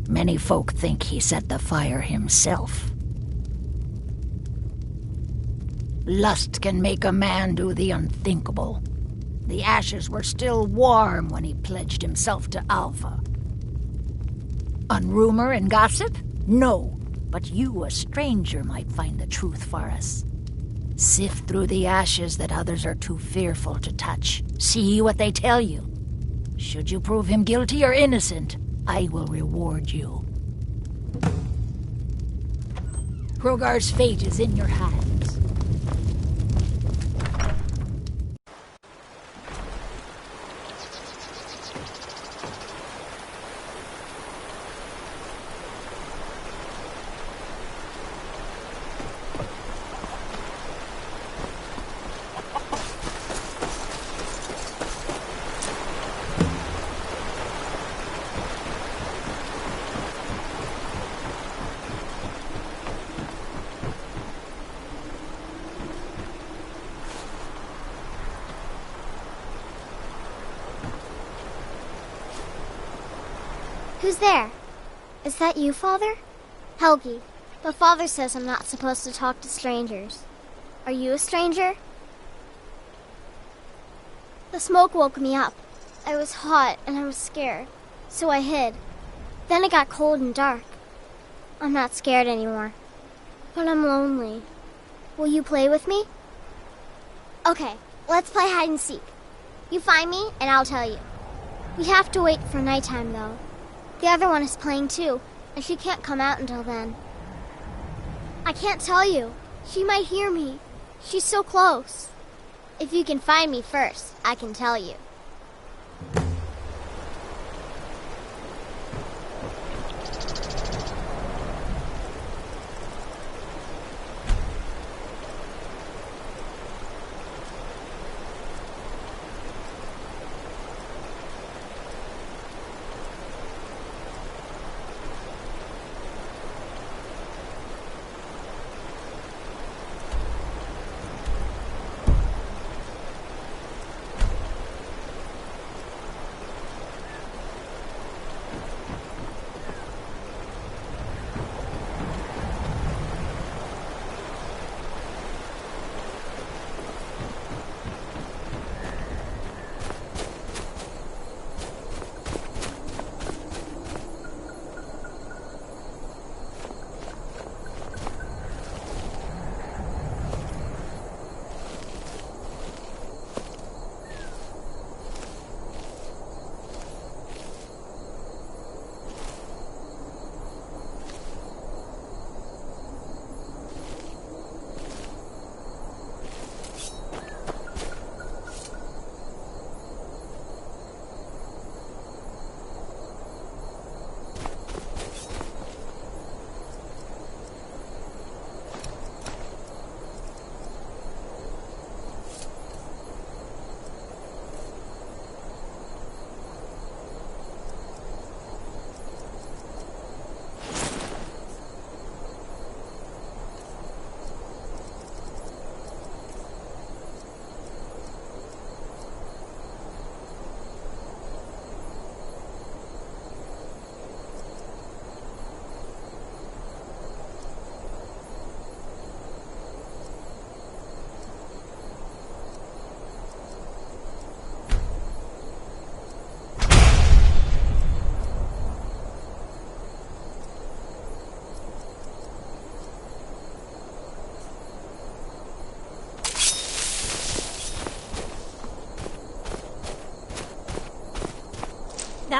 Many folk think he set the fire himself. Lust can make a man do the unthinkable. The ashes were still warm when he pledged himself to Alpha. On rumor and gossip? No, but you, a stranger, might find the truth for us. Sift through the ashes that others are too fearful to touch. See what they tell you. Should you prove him guilty or innocent, I will reward you. Rogar's fate is in your hands. Who's there? Is that you, Father? Helgi, but Father says I'm not supposed to talk to strangers. Are you a stranger? The smoke woke me up. I was hot and I was scared, so I hid. Then it got cold and dark. I'm not scared anymore, but I'm lonely. Will you play with me? Okay, let's play hide and seek. You find me and I'll tell you. We have to wait for nighttime, though. The other one is playing too, and she can't come out until then. I can't tell you. She might hear me. She's so close. If you can find me first, I can tell you.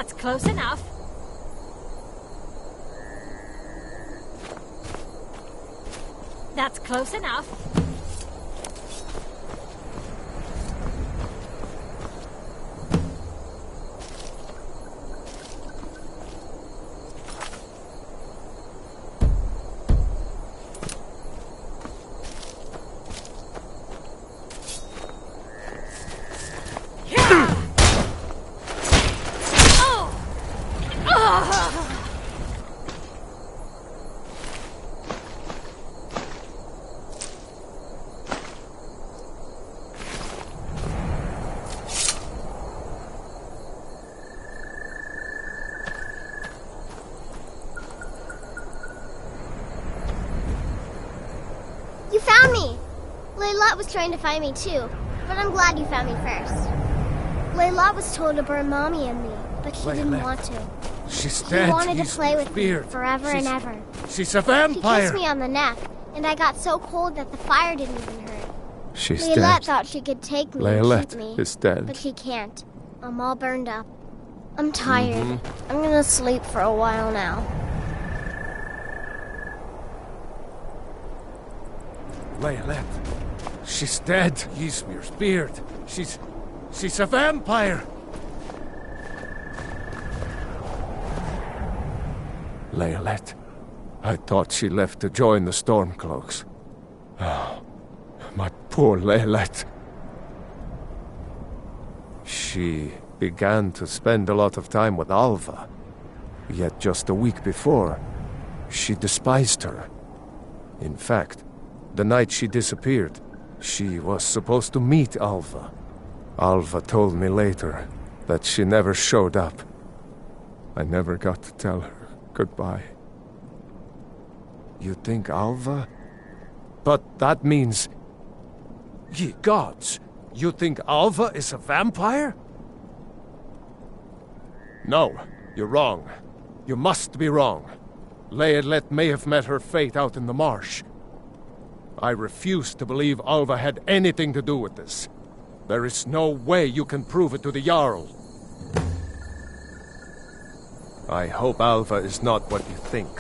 That's close enough. That's close enough. You found me! Layla was trying to find me too, but I'm glad you found me first. Layla was told to burn Mommy and me, but he didn't want to. She's dead. He wanted to play with me forever and ever. She's a vampire! He kissed me on the neck, and I got so cold that the fire didn't even hurt. She's Layla dead. thought she could take me Layla and keep me, is dead. but she can't. I'm all burned up. I'm tired. I'm gonna sleep for a while now. Layla. She's dead. Ysmir's beard. She's a vampire. Layla. I thought she left to join the Stormcloaks. Oh, my poor Layla. She began to spend a lot of time with Alva. Yet just a week before, she despised her. In fact, the night she disappeared, she was supposed to meet Alva. Alva told me later that she never showed up. I never got to tell her goodbye. You think Alva? But that means... Ye gods! You think Alva is a vampire? No, you're wrong. You must be wrong. Layla may have met her fate out in the marsh. I refuse to believe Alva had anything to do with this. There is no way you can prove it to the Jarl. I hope Alva is not what you think.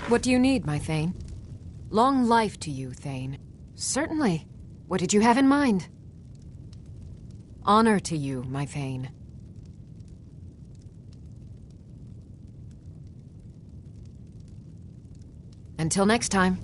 What do you need, my Thane? Long life to you, Thane. Certainly. What did you have in mind? Honor to you, my Thane. Until next time.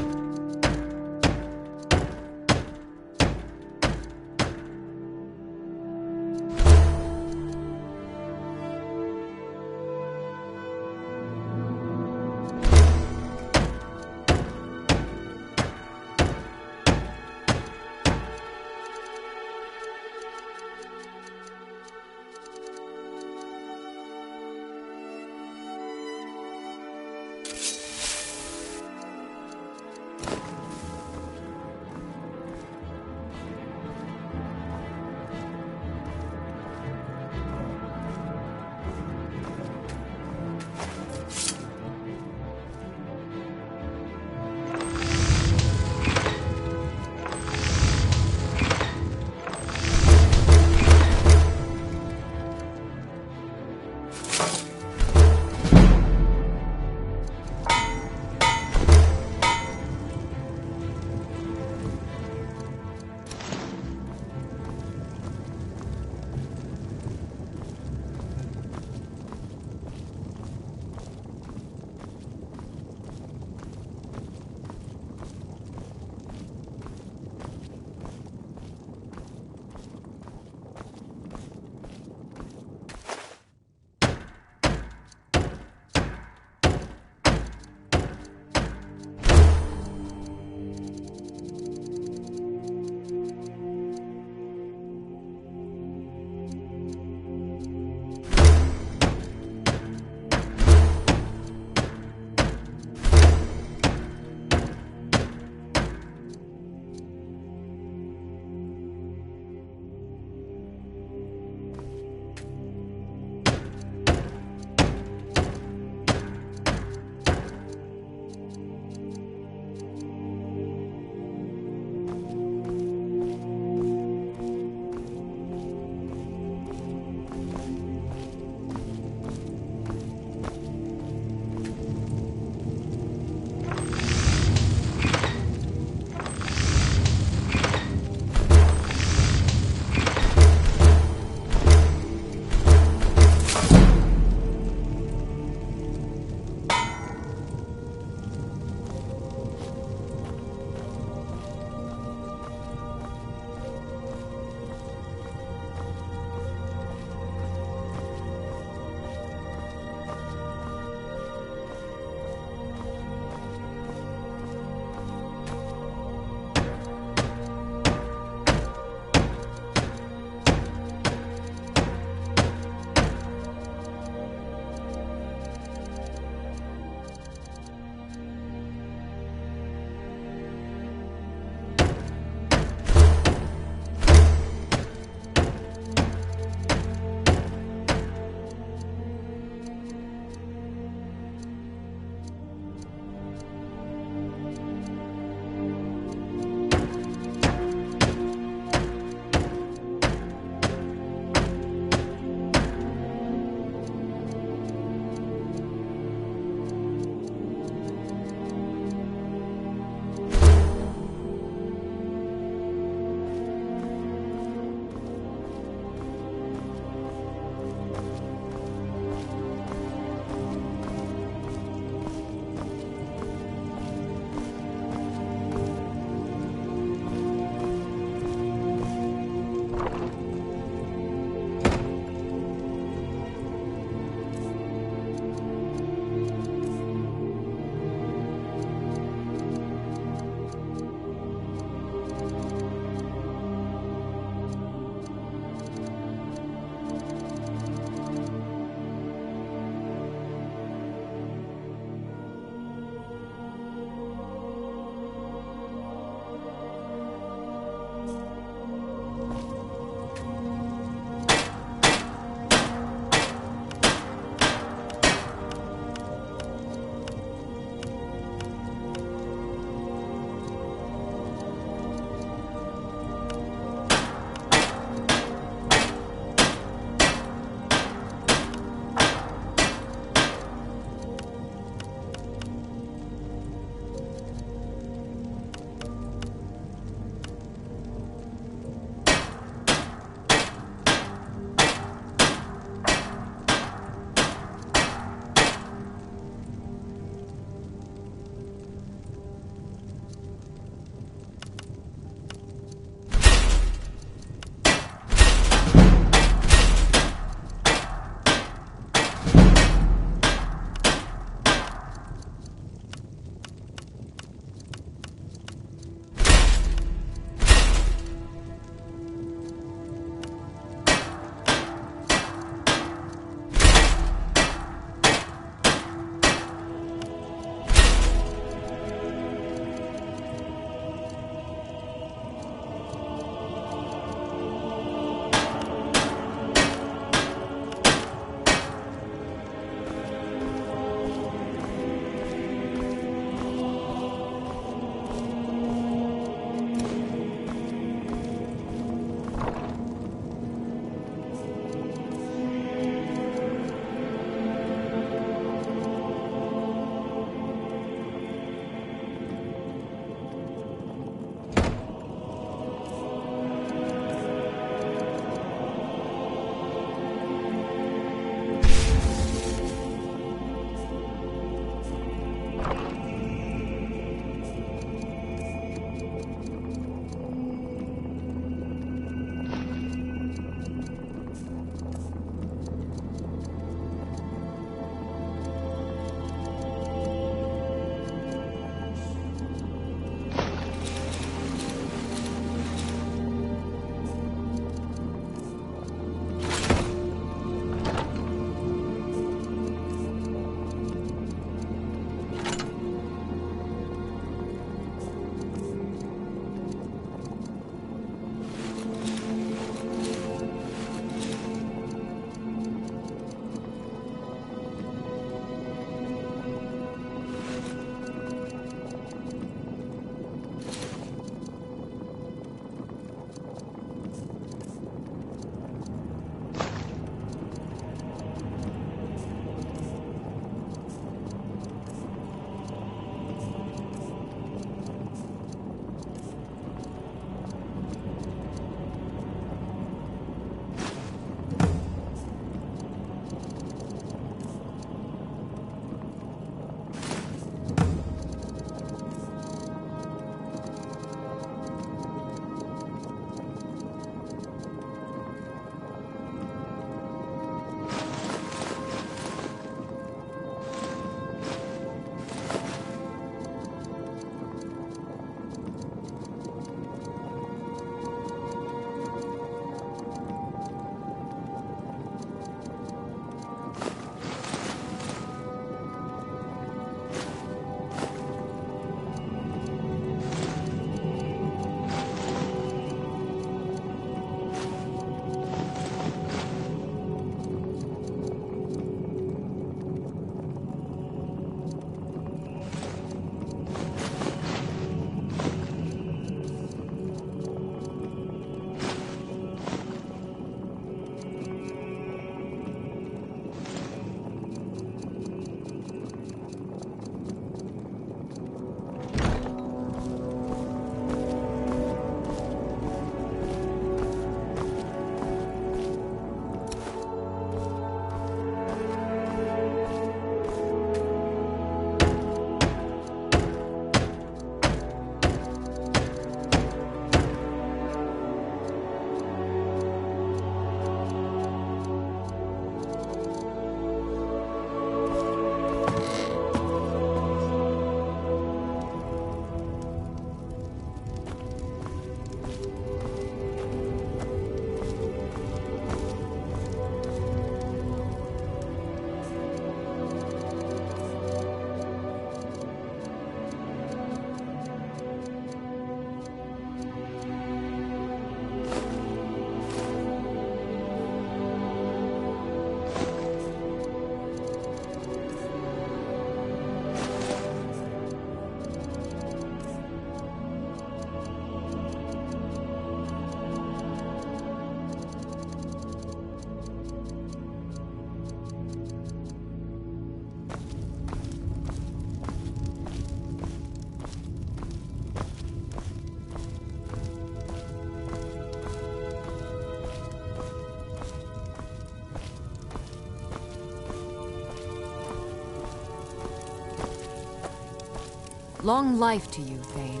Long life to you, Thane.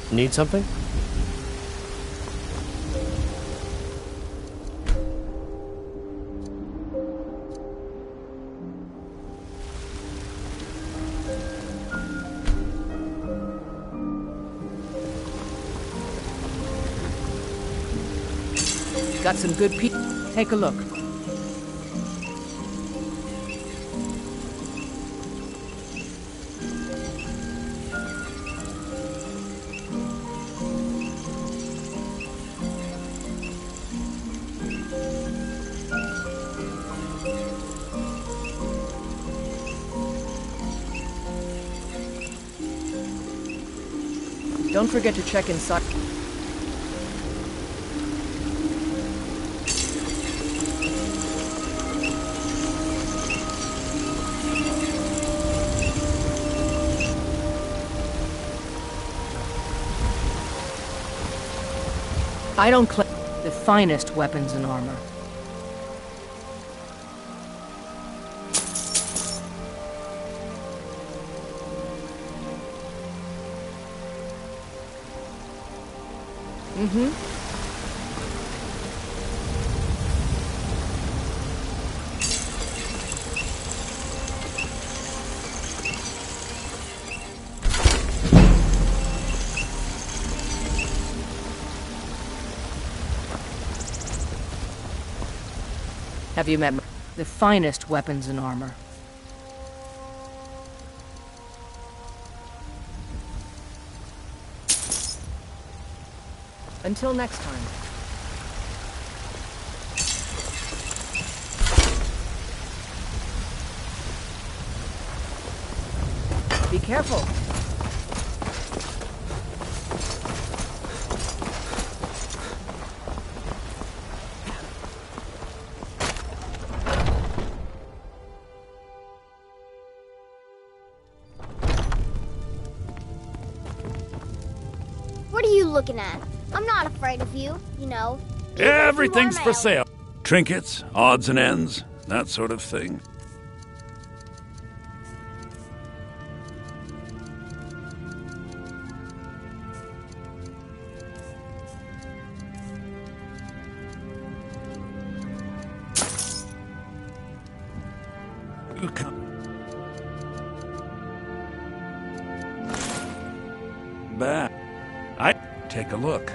Need something? Got some good people. Take a look. Don't forget to check inside. I don't claim the finest weapons and armor. Mm-hmm. Have you met the finest weapons and armor? Until next time. Be careful. What are you looking at? I'm not afraid of you, you know. Everything's for sale. Trinkets, odds and ends, that sort of thing. You come back. I take a look.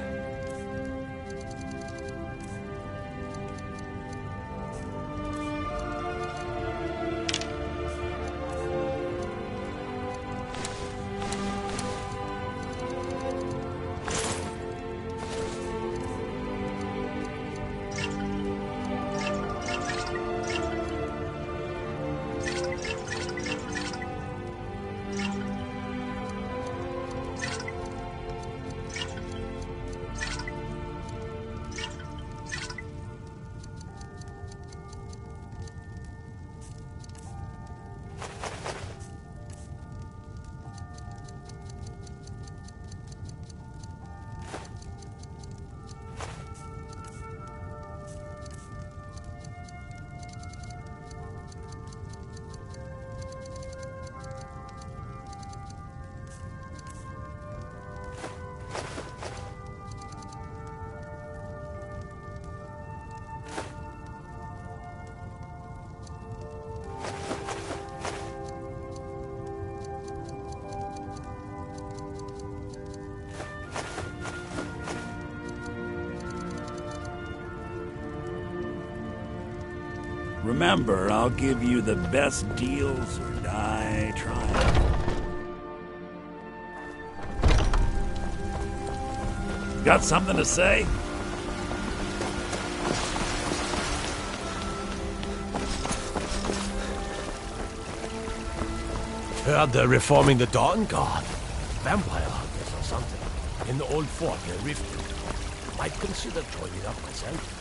Remember, I'll give you the best deals or die trying. Got something to say? Heard they're reforming the Dawn Guard. Vampire hunters or something. In the old fort near Riften. Might consider joining up myself.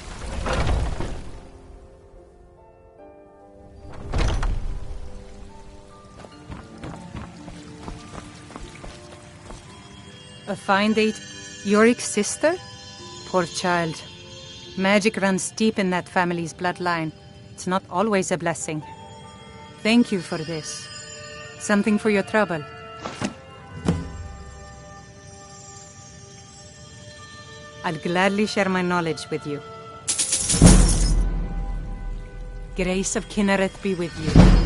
A fine date. Yorick's sister? Poor child. Magic runs deep in that family's bloodline. It's not always a blessing. Thank you for this. Something for your trouble. I'll gladly share my knowledge with you. Grace of Kinnereth be with you.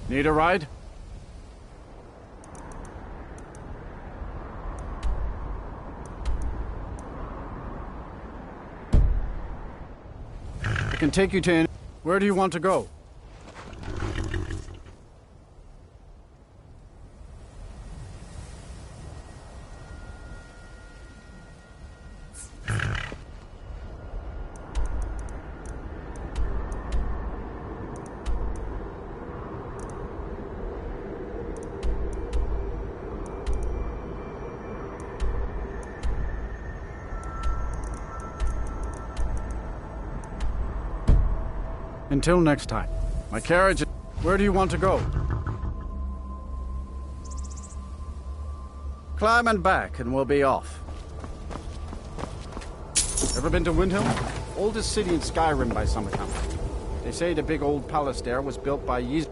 Need a ride? I can take you to... Where do you want to go? Until next time. My carriage... Where do you want to go? Climb and back, and we'll be off. Ever been to Windhelm? Oldest city in Skyrim by some account. They say the big old palace there was built by Ys...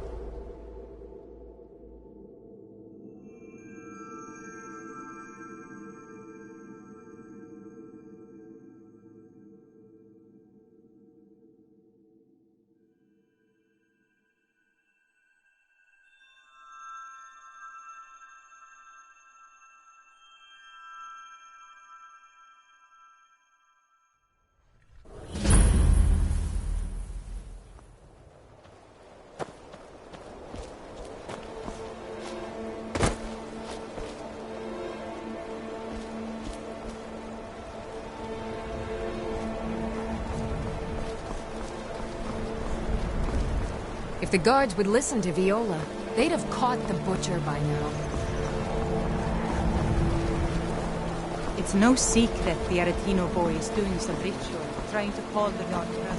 If the guards would listen to Viola, they'd have caught the butcher by now. It's no secret the Aretino boy is doing some ritual, trying to call the god back.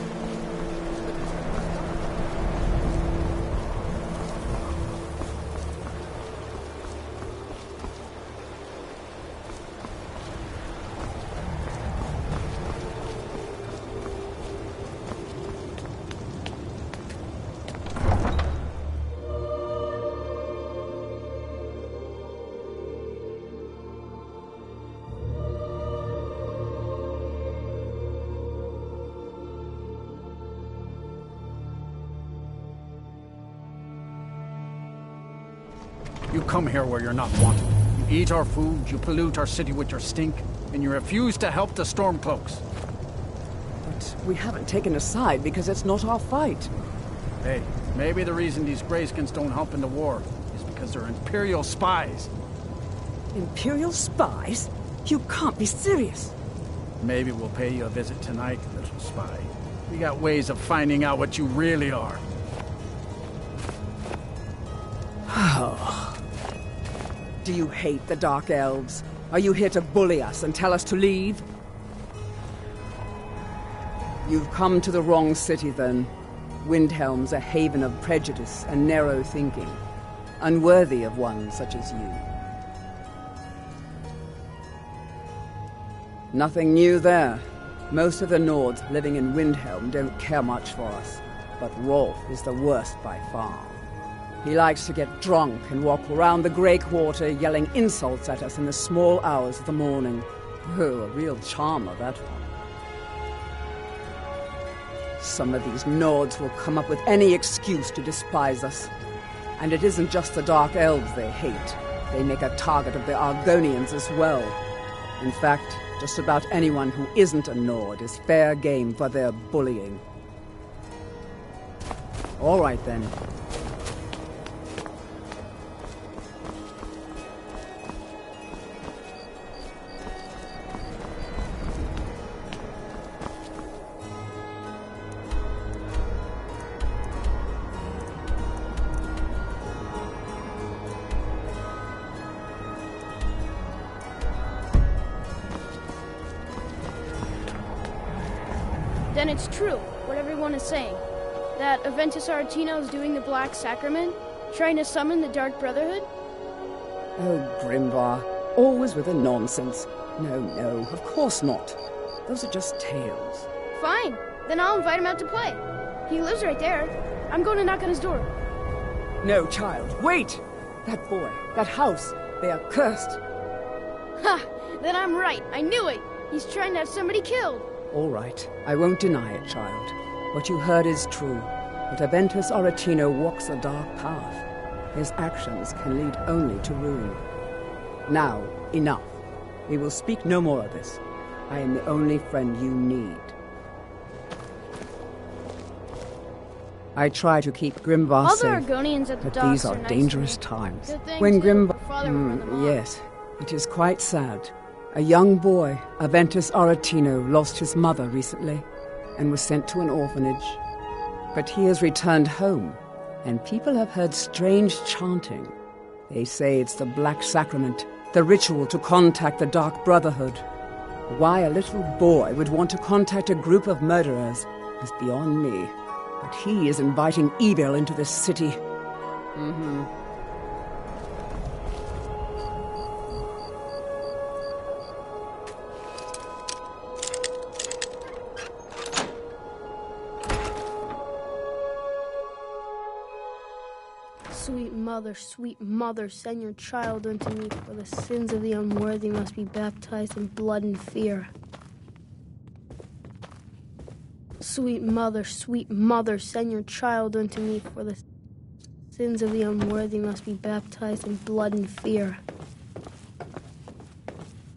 You come here where you're not wanted. You eat our food, you pollute our city with your stink, and you refuse to help the Stormcloaks. But we haven't taken a side because it's not our fight. Hey, maybe the reason these Greyskins don't help in the war is because they're Imperial spies. Imperial spies? You can't be serious. Maybe we'll pay you a visit tonight, little spy. We got ways of finding out what you really are. Oh. Do you hate the Dark Elves? Are you here to bully us and tell us to leave? You've come to the wrong city, then. Windhelm's a haven of prejudice and narrow thinking, unworthy of one such as you. Nothing new there. Most of the Nords living in Windhelm don't care much for us, but Rolf is the worst by far. He likes to get drunk and walk around the Grey Quarter yelling insults at us in the small hours of the morning. Oh, a real charmer, that one. Some of these Nords will come up with any excuse to despise us. And it isn't just the Dark Elves they hate. They make a target of the Argonians as well. In fact, just about anyone who isn't a Nord is fair game for their bullying. All right, then. Then it's true, what everyone is saying. That Aventus Aretino is doing the Black Sacrament, trying to summon the Dark Brotherhood? Oh, Grimvar, always with the nonsense. No, of course not. Those are just tales. Fine, then I'll invite him out to play. He lives right there. I'm going to knock on his door. No, child, wait! That boy, that house, they are cursed. Ha! Then I'm right, I knew it! He's trying to have somebody killed. All right, I won't deny it, child. What you heard is true. But Aventus Aretino walks a dark path. His actions can lead only to ruin. Now, enough. We will speak no more of this. I am the only friend you need. I try to keep Grimvar All the safe, Argonians at the but docks these are nice dangerous to me. times. Good thing, When too, Grimvar... her father would run them off. Yes, it is quite sad. A young boy, Aventus Aretino, lost his mother recently and was sent to an orphanage. But he has returned home, and people have heard strange chanting. They say it's the Black Sacrament, the ritual to contact the Dark Brotherhood. Why a little boy would want to contact a group of murderers is beyond me. But he is inviting evil into this city. Mm-hmm. Sweet mother, send your child unto me, for the sins of the unworthy must be baptized in blood and fear. Sweet mother, send your child unto me, for the sins of the unworthy must be baptized in blood and fear.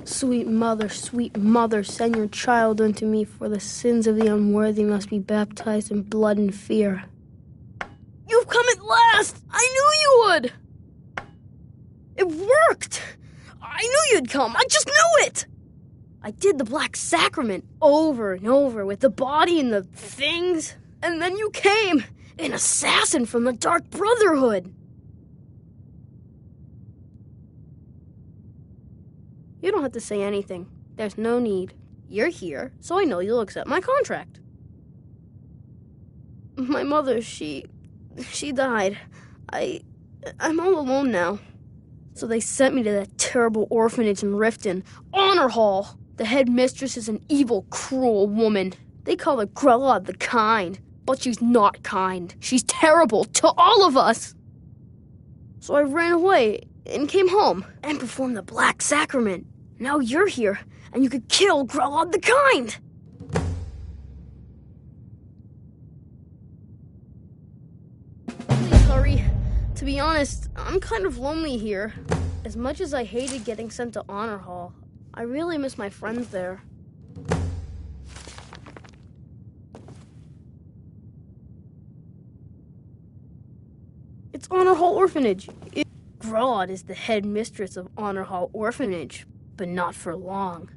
Sweet mother, send your child unto me, for the sins of the unworthy must be baptized in blood and fear. You've come at last! I knew you would! It worked! I knew you'd come! I just knew it! I did the Black Sacrament over and over with the body and the things, and then you came, an assassin from the Dark Brotherhood! You don't have to say anything. There's no need. You're here, so I know you'll accept my contract. My mother, she died. I'm all alone now. So they sent me to that terrible orphanage in Riften, Honor Hall. The head mistress is an evil, cruel woman. They call her Grella the Kind, but she's not kind. She's terrible to all of us. So I ran away and came home and performed the Black Sacrament. Now you're here, and you could kill Grella the Kind. Please hurry. To be honest, I'm kind of lonely here. As much as I hated getting sent to Honor Hall, I really miss my friends there. It's Honor Hall Orphanage. Grodd is the head mistress of Honor Hall Orphanage, but not for long.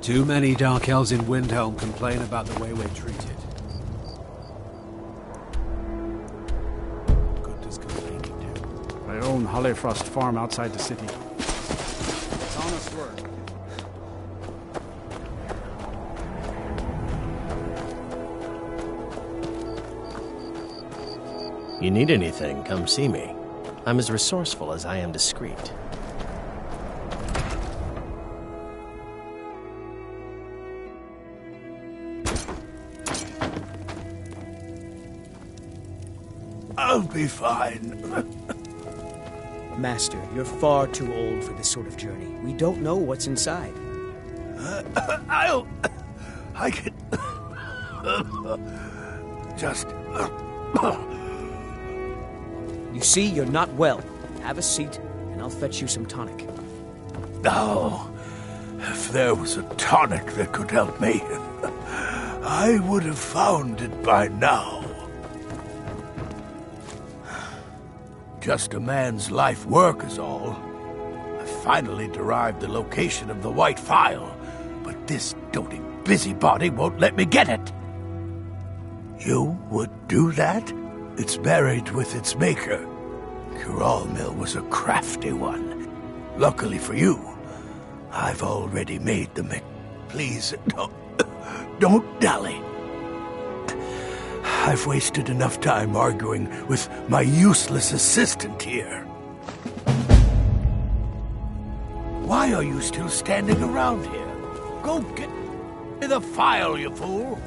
Too many Dark Elves in Windhelm complain about the way we're treated. What good does complaining do? I own Hollifrost Farm outside the city. It's honest work. You need anything, come see me. I'm as resourceful as I am discreet. I'll be fine. Master, you're far too old for this sort of journey. We don't know what's inside. I can... just... You see, you're not well. Have a seat, and I'll fetch you some tonic. Oh, if there was a tonic that could help me, I would have found it by now. Just a man's life work is all. I finally derived the location of the White Phial, but this doting busybody won't let me get it. You would do that? It's buried with its maker. Kuralmil was a crafty one. Luckily for you, I've already made the mix. Please, don't dally. I've wasted enough time arguing with my useless assistant here. Why are you still standing around here? Go get the file, you fool!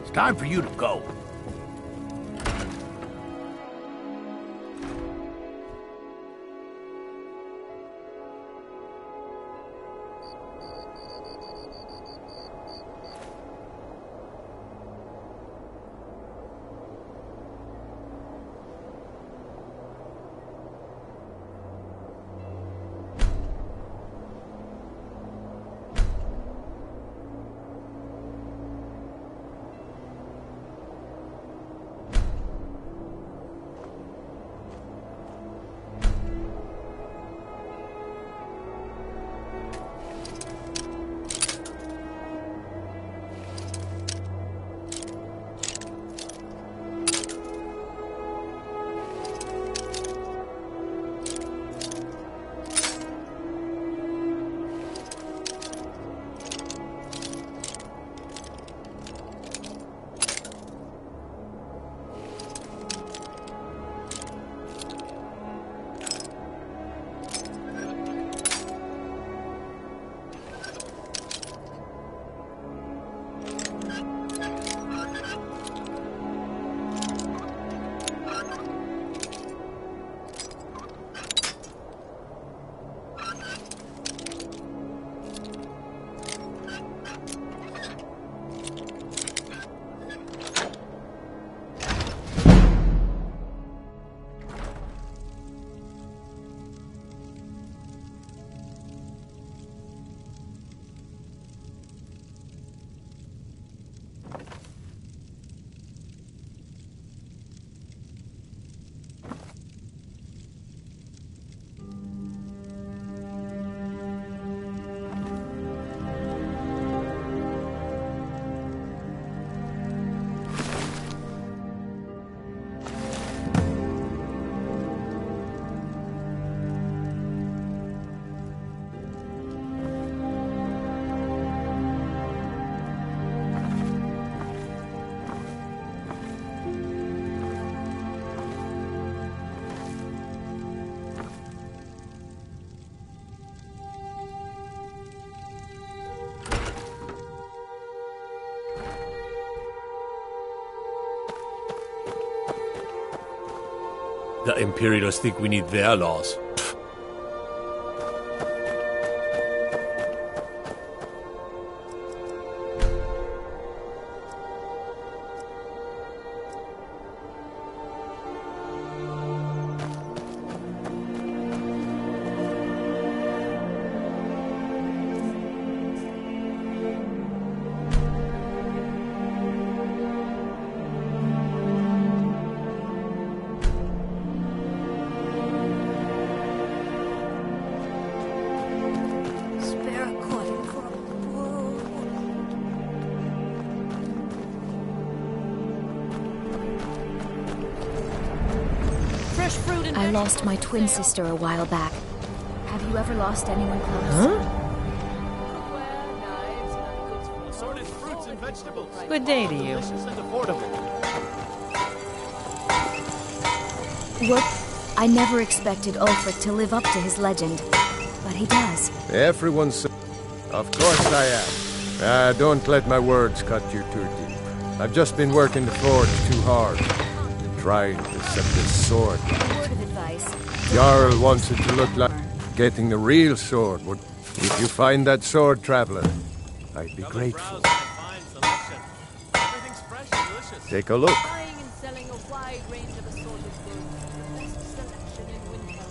It's time for you to go. The Imperials think we need their laws. fresh fruit and I lost my twin sister a while back. Have you ever lost anyone close? Assorted fruits and vegetables. Good day to you. Delicious and affordable. Look, I never expected Ulfric to live up to his legend, but he does. Everyone's... Of course I am. Don't let my words cut you too deep. I've just been working the forge too hard. Trying to set this sword. A word of advice. Jarl wants it to look like getting the real sword. If you find that sword, traveler, I'd be grateful. Take a look. buying and selling a wide range of assorted goods. Best selection in winter.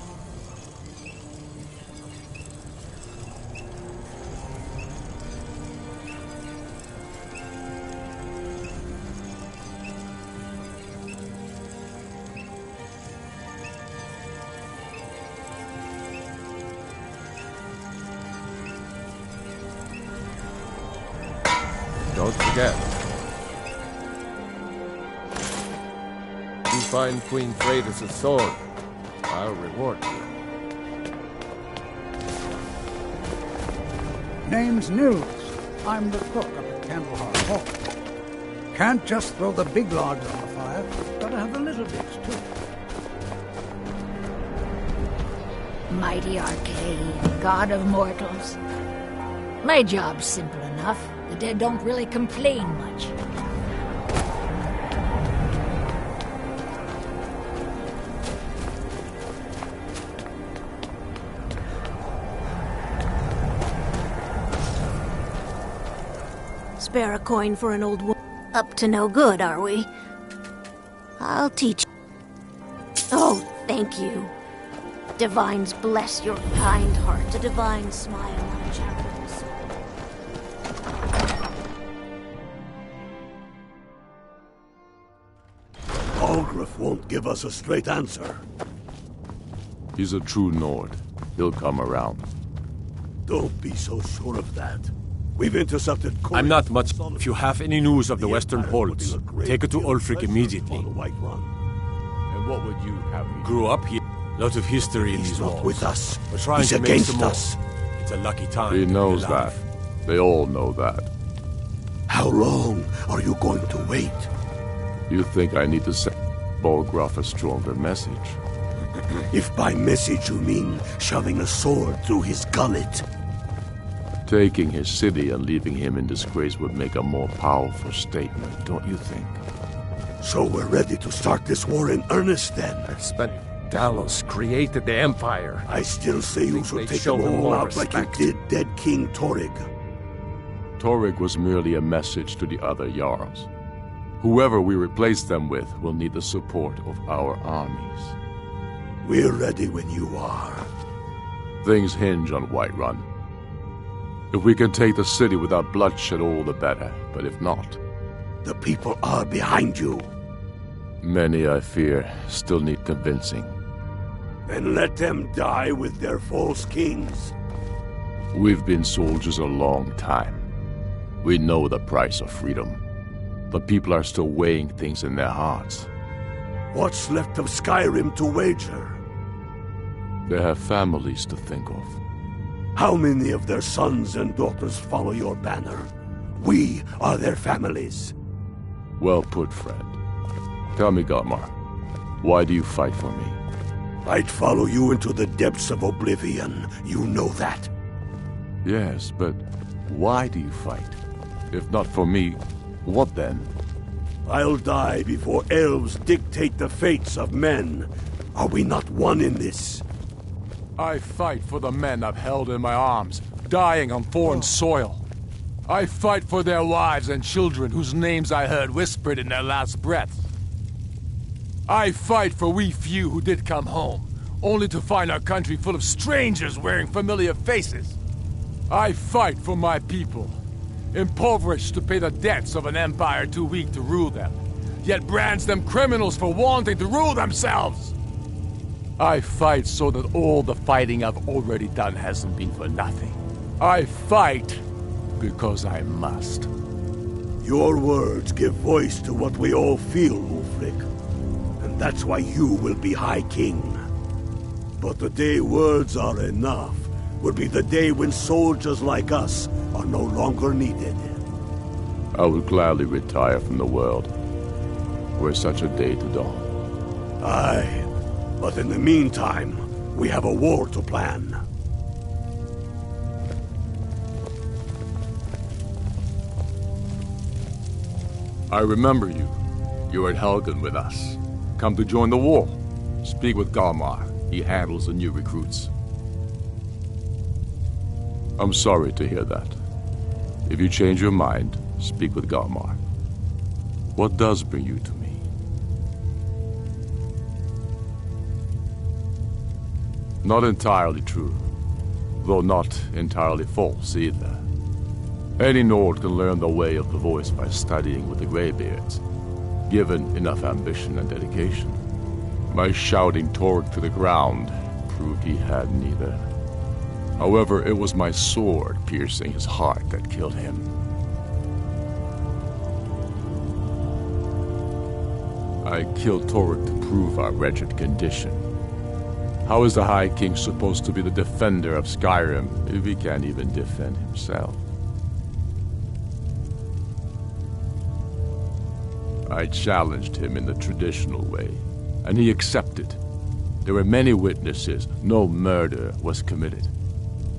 Don't forget. You find Queen Freydis' sword, I'll reward you. Name's Nils. I'm the cook up at Candleheart Hall. Can't just throw the big logs on the fire. Gotta have the little bits, too. Mighty Arcane, god of mortals. My job's simple enough. The dead don't really complain much. Spare a coin for an old woman. Up to no good, are we? I'll teach you. Oh, thank you. Divines bless your kind heart. A divine smile on a charitable soul. Algrif won't give us a straight answer. He's a true Nord. He'll come around. Don't be so sure of that. We've intercepted... I'm not much... If you have any news of the Western Holds, take it to Ulfric immediately. And what would you have me... Grew up here. Lot of history in these walls. with us. We're trying He's to make against some more. us. It's a lucky time. He to be knows that. alive. They all know that. How long are you going to wait? You think I need to send Bolgraf a stronger message? If by message you mean shoving a sword through his gullet. Taking his city and leaving him in disgrace would make a more powerful statement, don't you think? So we're ready to start this war in earnest then? I've spent... Talos created the Empire. I still say you should take show them him all more out like respect. you did dead King Torrig. Torrig was merely a message to the other Jarls. Whoever we replace them with will need the support of our armies. We're ready when you are. Things hinge on Whiterun. If we can take the city without bloodshed, all the better. But if not... The people are behind you. Many, I fear, still need convincing. Then let them die with their false kings. We've been soldiers a long time. We know the price of freedom. The people are still weighing things in their hearts. What's left of Skyrim to wager? They have families to think of. How many of their sons and daughters follow your banner? We are their families. Well put, friend. Tell me, Galmar, why do you fight for me? I'd follow you into the depths of oblivion. You know that. Yes, but why do you fight? If not for me, what then? I'll die before elves dictate the fates of men. Are we not one in this? I fight for the men I've held in my arms, dying on foreign soil. I fight for their wives and children whose names I heard whispered in their last breaths. I fight for we few who did come home, only to find our country full of strangers wearing familiar faces. I fight for my people, impoverished to pay the debts of an empire too weak to rule them, yet brands them criminals for wanting to rule themselves. I fight so that all the fighting I've already done hasn't been for nothing. I fight because I must. Your words give voice to what we all feel, Ulfric. And That's why you will be High King. But the day words are enough will be the day when soldiers like us are no longer needed. I would gladly retire from the world, were such a day to dawn. Aye, but in the meantime, we have a war to plan. I remember you. You were at Helgen with us. Come to join the war. Speak with Galmar. He handles the new recruits. I'm sorry to hear that. If you change your mind, speak with Galmar. What does bring you to me? Not entirely true, though not entirely false either. Any Nord can learn the way of the voice by studying with the Greybeards, given enough ambition and dedication. My shouting Torg to the ground proved he had neither. However, it was my sword piercing his heart that killed him. I killed Torg to prove our wretched condition. How is the High King supposed to be the defender of Skyrim if he can't even defend himself? I challenged him in the traditional way, and he accepted. There were many witnesses. No murder was committed.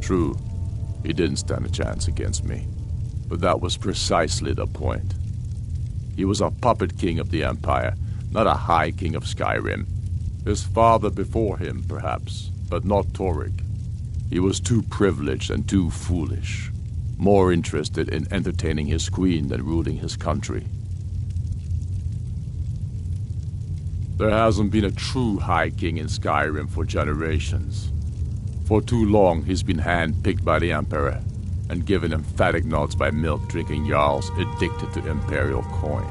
True, he didn't stand a chance against me, but that was precisely the point. He was a puppet king of the Empire, not a High King of Skyrim. His father before him, perhaps, but not Torg. He was too privileged and too foolish, more interested in entertaining his queen than ruling his country. There hasn't been a true High King in Skyrim for generations. For too long, he's been hand-picked by the Emperor and given emphatic nods by milk-drinking Jarls addicted to Imperial coin.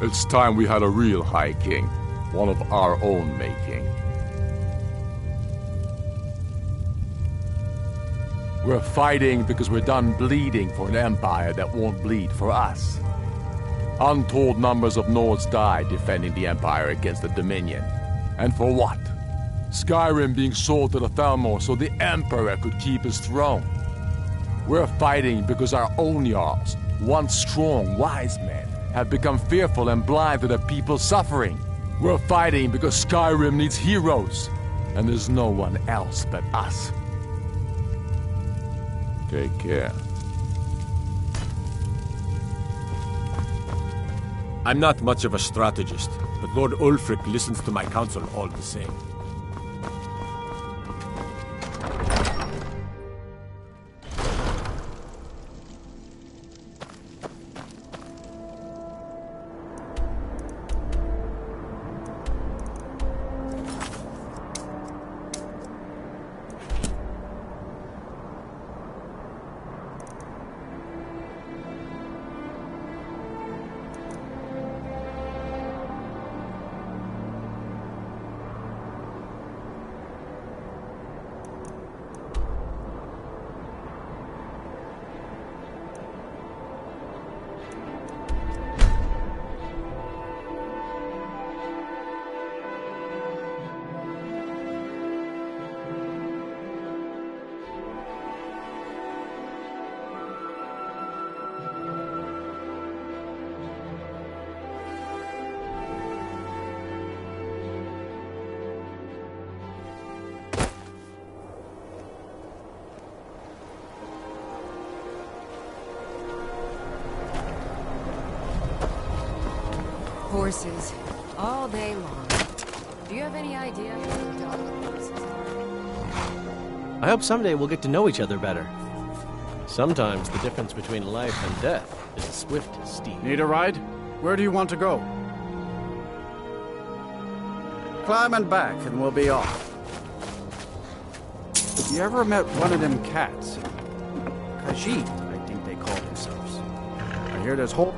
It's time we had a real High King, one of our own making. We're fighting because we're done bleeding for an empire that won't bleed for us. Untold numbers of Nords died defending the Empire against the Dominion. And for what? Skyrim being sold to the Thalmor so the Emperor could keep his throne. We're fighting because our own Jarls, once strong, wise men, have become fearful and blind to the people's suffering. We're fighting because Skyrim needs heroes, and there's no one else but us. Take care. I'm not much of a strategist, but Lord Ulfric listens to my counsel all the same. Horses, all day long. Do you have any idea how many dog horses there are? I hope someday we'll get to know each other better. Sometimes the difference between life and death is as swift as steam. Need a ride? Where do you want to go? Climb and back and we'll be off. You ever met one of them cats? Khajiit, I think they call themselves. I hear there's whole...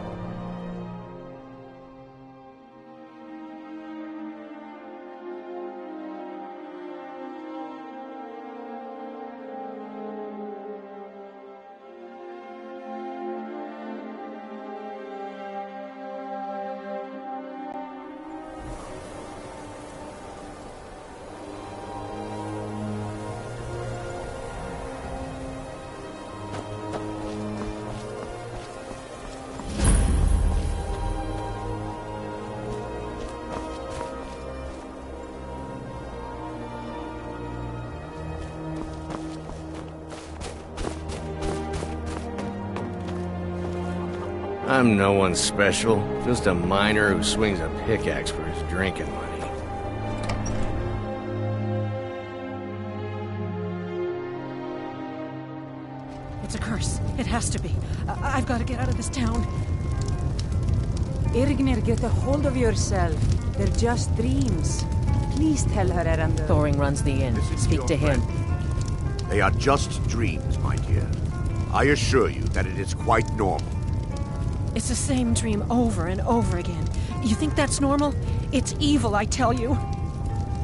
I'm no one special. Just a miner who swings a pickaxe for his drinking money. It's a curse. It has to be. I've got to get out of this town. Irgnir, get a hold of yourself. They're just dreams. Please tell her, Erandur. Thoring runs the inn. Speak to him. They are just dreams, my dear. I assure you that it is quite normal. It's the same dream over and over again. You think that's normal? It's evil, I tell you.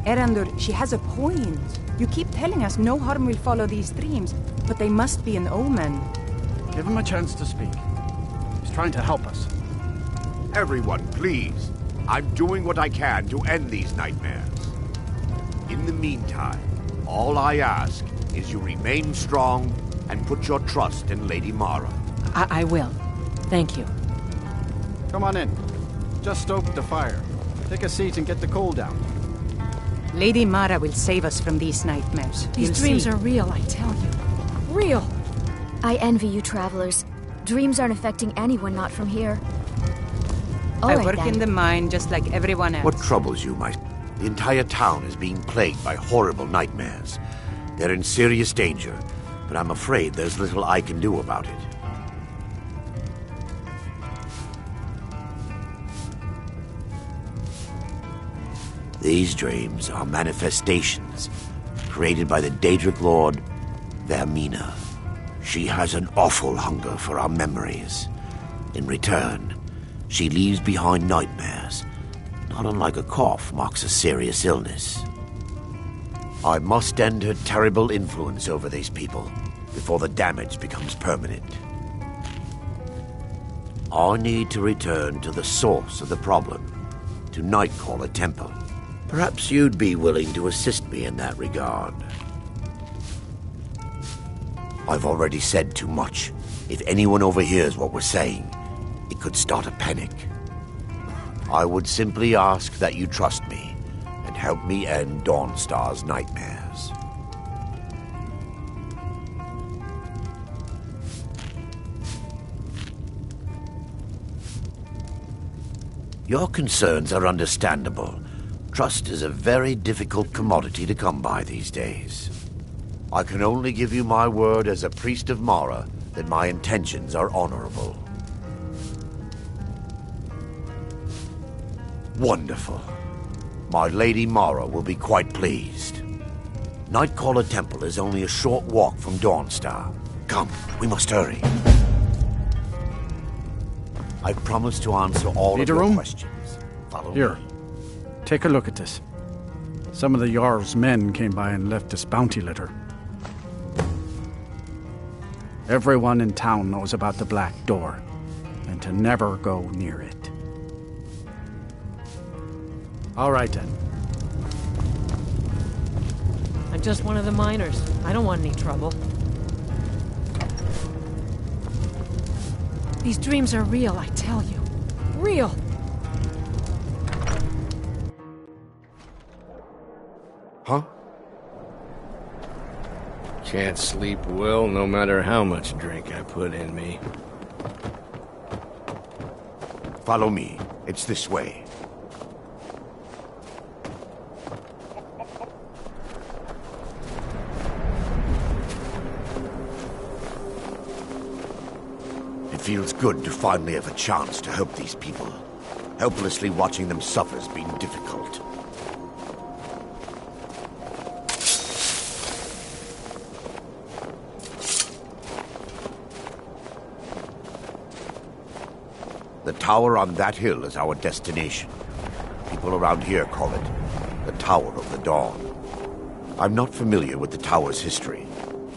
Erandur, she has a point. You keep telling us no harm will follow these dreams, but they must be an omen. Give him a chance to speak. He's trying to help us. Everyone, please. I'm doing what I can to end these nightmares. In the meantime, all I ask is you remain strong and put your trust in Lady Mara. I will. Thank you. Come on in. Just stoke the fire. Take a seat and get the coal down. Lady Mara will save us from these nightmares. These dreams are real, I tell you. Real! I envy you travelers. Dreams aren't affecting anyone not from here. I work in the mine just like everyone else. What troubles you, my... The entire town is being plagued by horrible nightmares. They're in serious danger, but I'm afraid there's little I can do about it. These dreams are manifestations created by the Daedric Lord, Vermina. She has an awful hunger for our memories. In return, she leaves behind nightmares, not unlike a cough marks a serious illness. I must end her terrible influence over these people before the damage becomes permanent. I need to return to the source of the problem, to Nightcaller Temple. Perhaps you'd be willing to assist me in that regard. I've already said too much. If anyone overhears what we're saying, it could start a panic. I would simply ask that you trust me and help me end Dawnstar's nightmares. Your concerns are understandable. Trust is a very difficult commodity to come by these days. I can only give you my word as a priest of Mara that my intentions are honorable. Wonderful. My Lady Mara will be quite pleased. Nightcaller Temple is only a short walk from Dawnstar. Come, we must hurry. I promise to answer all of your questions. Follow Here. me. Take a look at this. Some of the Jarl's men came by and left this bounty litter. Everyone in town knows about the Black Door, and to never go near it. All right, then. I'm just one of the miners. I don't want any trouble. These dreams are real, I tell you. Real! Huh? Can't sleep well no matter how much drink I put in me. Follow me. It's this way. It feels good to finally have a chance to help these people. Helplessly watching them suffer has been difficult. The tower on that hill is our destination. People around here call it the Tower of the Dawn. I'm not familiar with the tower's history,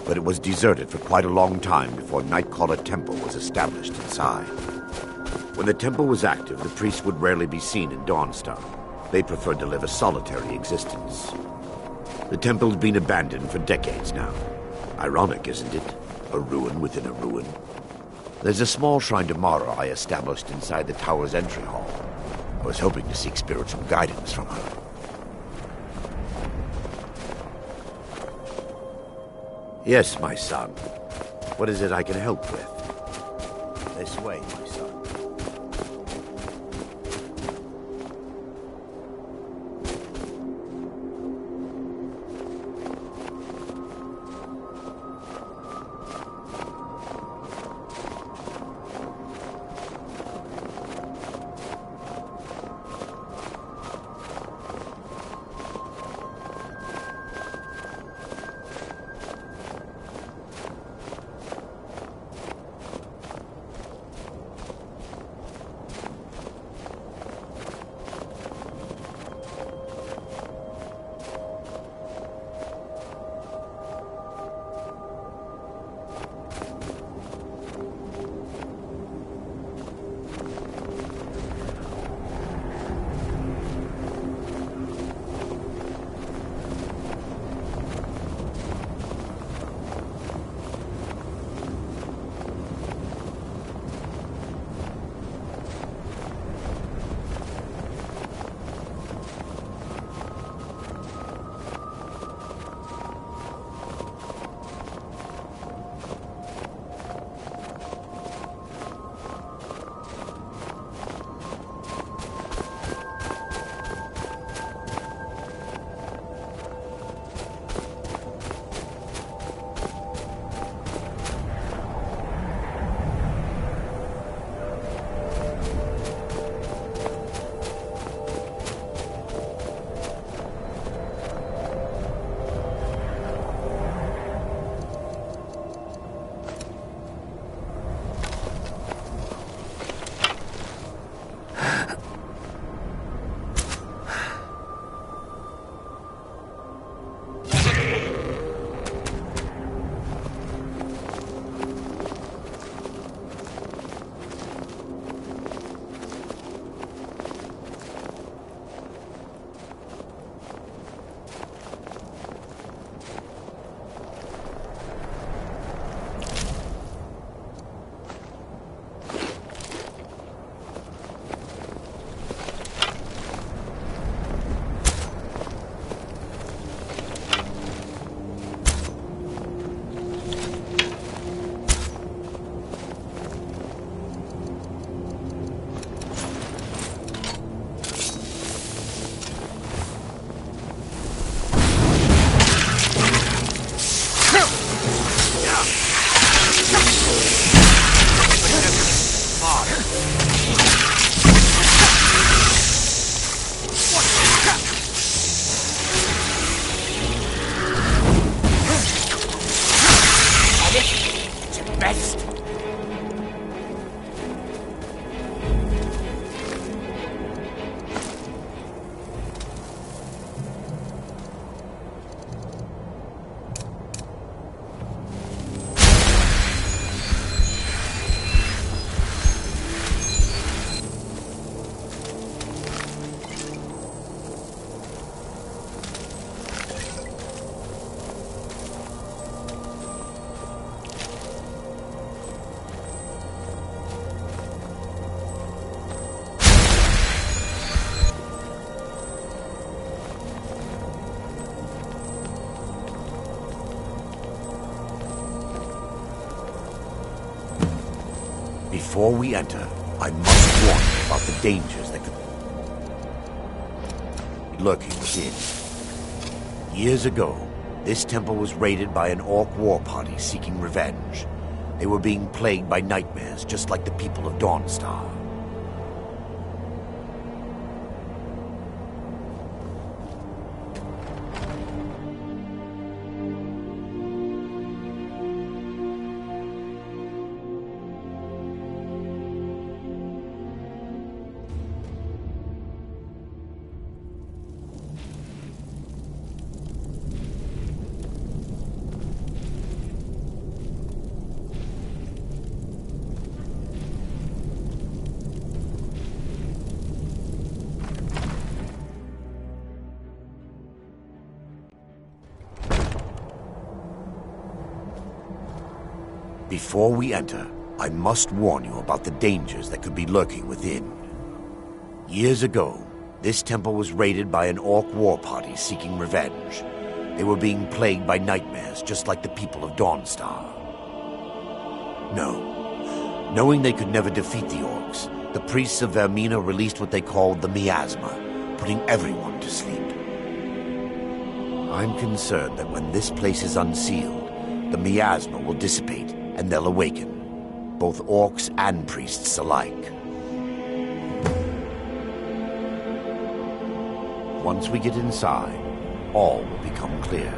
but it was deserted for quite a long time before Nightcaller Temple was established inside. When the temple was active, the priests would rarely be seen in Dawnstar. They preferred to live a solitary existence. The temple's been abandoned for decades now. Ironic, isn't it? A ruin within a ruin. There's a small shrine to Mara I established inside the tower's entry hall. I was hoping to seek spiritual guidance from her. Yes, my son. What is it I can help with? This way, my son. Before we enter, I must warn you about the dangers that could be lurking within. Years ago, this temple was raided by an orc war party seeking revenge. They were being plagued by nightmares, just like the people of Dawnstar. Before we enter, I must warn you about the dangers that could be lurking within. Years ago, this temple was raided by an orc war party seeking revenge. They were being plagued by nightmares, just like the people of Dawnstar. Knowing they could never defeat the orcs, the priests of Vermina released what they called the miasma, putting everyone to sleep. I'm concerned that when this place is unsealed, the miasma will dissipate and they'll awaken, both orcs and priests alike. Once we get inside, all will become clear.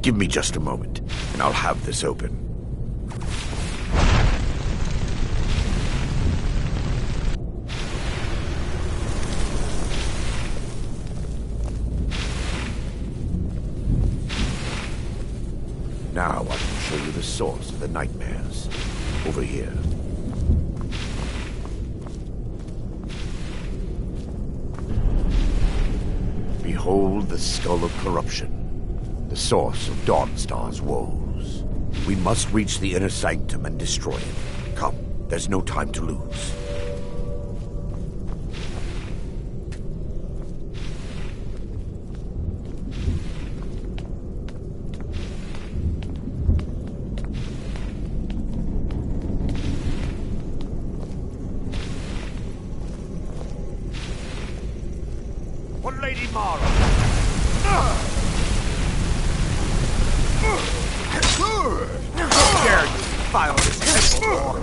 Give me just a moment, and I'll have this open. Now I can show you the source of the nightmares. Over here. Behold the Skull of Corruption. The source of Dawnstar's woes. We must reach the inner sanctum and destroy it. Come, there's no time to lose. One Lady Mara! How dare you defile this temple!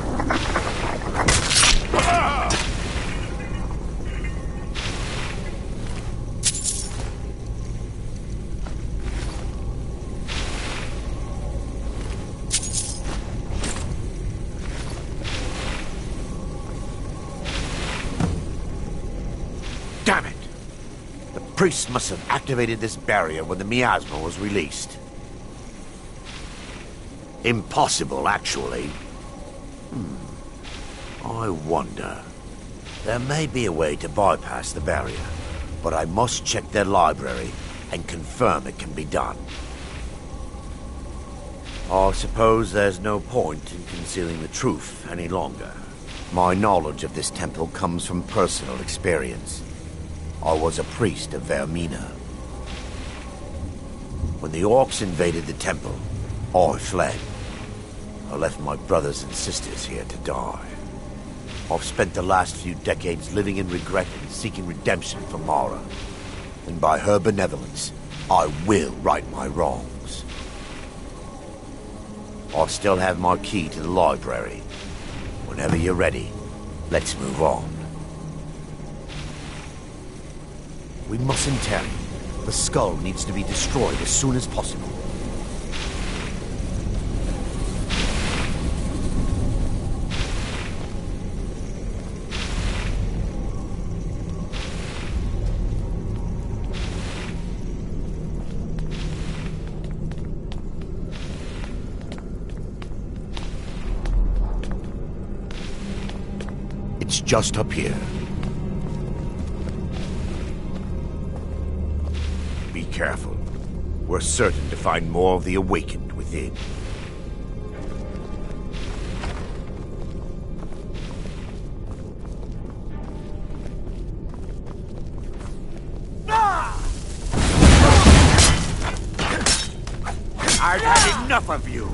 Damn it! The priests must have activated this barrier when the miasma was released. Impossible, actually. I wonder. There may be a way to bypass the barrier, but I must check their library and confirm it can be done. I suppose there's no point in concealing the truth any longer. My knowledge of this temple comes from personal experience. I was a priest of Vermina. When the orcs invaded the temple, I fled. I left my brothers and sisters here to die. I've spent the last few decades living in regret and seeking redemption for Mara. And by her benevolence, I will right my wrongs. I'll still have my key to the library. Whenever you're ready, let's move on. We mustn't tarry. The skull needs to be destroyed as soon as possible. It's just up here. Be careful. We're certain to find more of the awakened within. I've had enough of you!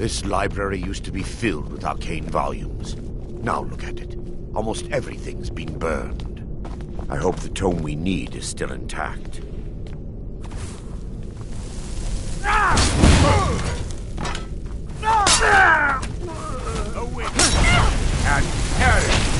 This library used to be filled with arcane volumes. Now look at it. Almost everything's been burned. I hope the tome we need is still intact. And carry!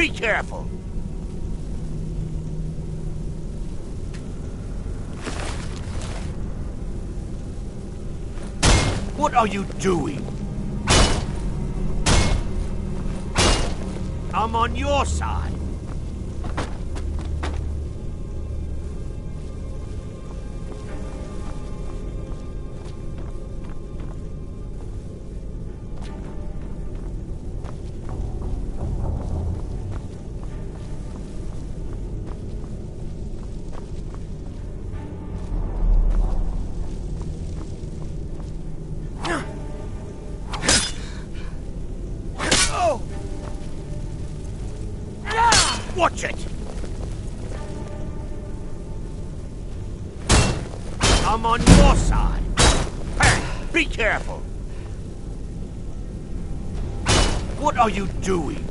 Be careful! What are you doing? I'm on your side. Watch it! I'm on your side. Hey, be careful! What are you doing?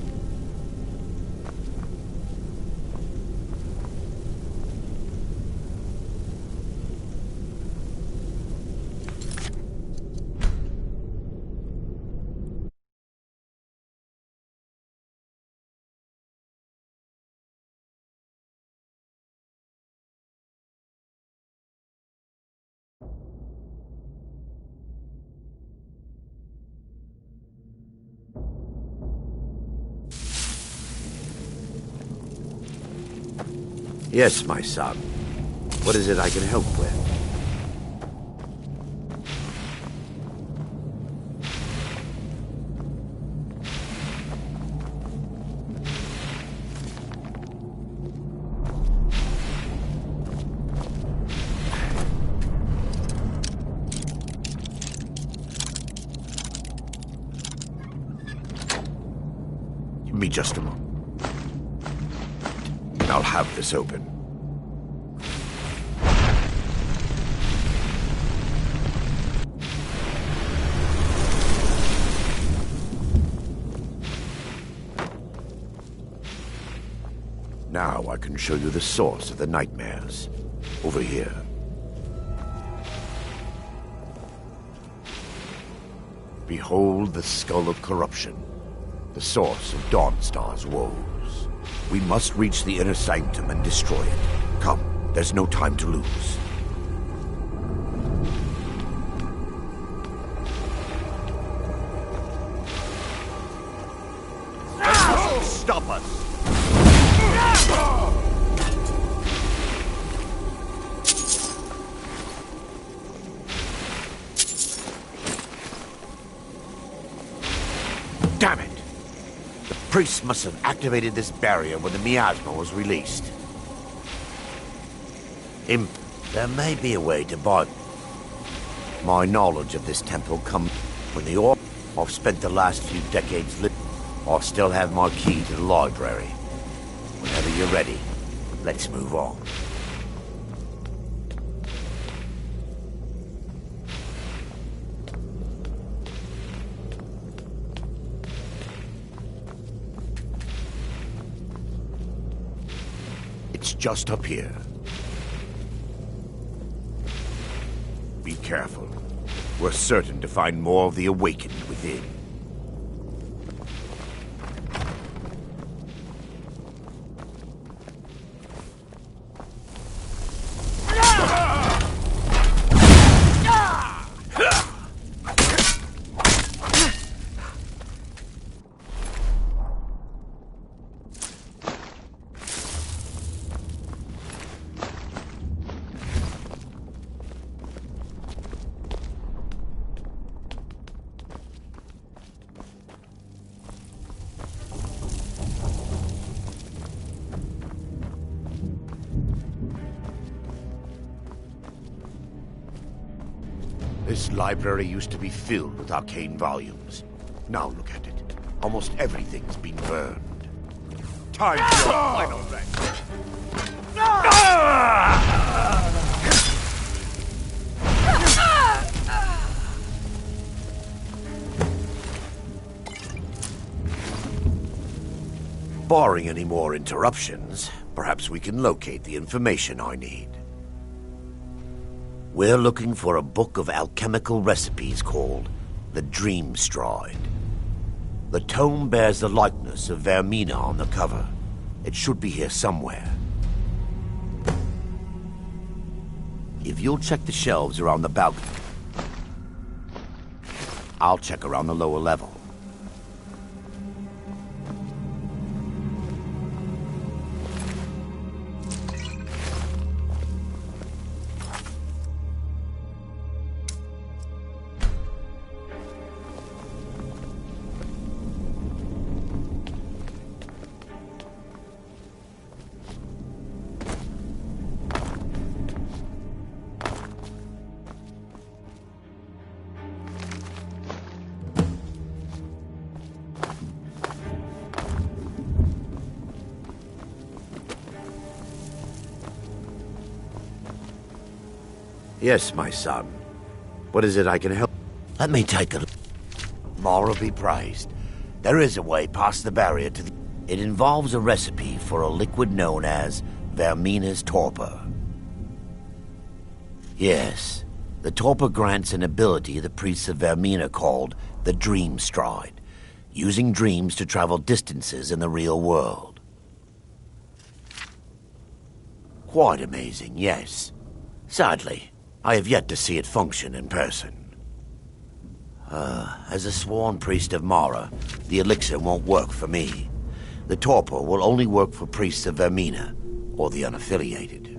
Yes, my son. What is it I can help with? Give me just a moment. I'll have this open. Now I can show you the source of the nightmares. Over here. Behold the skull of corruption, the source of Dawnstar's woes. We must reach the inner sanctum and destroy it. Come, there's no time to lose. Stop us! Damn it! The priests must have activated this barrier when the miasma was released. Imp, there may be a way to buy. My knowledge of this temple comes when the orc I've spent the last few decades living. I still have my key to the library. Whenever you're ready, let's move on. It's just up here. Be careful. We're certain to find more of the awakened within. This library used to be filled with arcane volumes. Now look at it. Almost everything's been burned. Time for your final rest. Barring any more interruptions, perhaps we can locate the information I need. We're looking for a book of alchemical recipes called the Dream Stride. The tome bears the likeness of Vermina on the cover. It should be here somewhere. If you'll check the shelves around the balcony, I'll check around the lower level. Yes, my son. What is it I can help? Let me take a look. Mara be praised. There is a way past the barrier to the... It involves a recipe for a liquid known as Vermina's torpor. Yes, the torpor grants an ability the priests of Vermina called the Dream Stride, using dreams to travel distances in the real world. Quite amazing, yes. Sadly, I have yet to see it function in person. As a sworn priest of Mara, the elixir won't work for me. The torpor will only work for priests of Vermina, or the unaffiliated.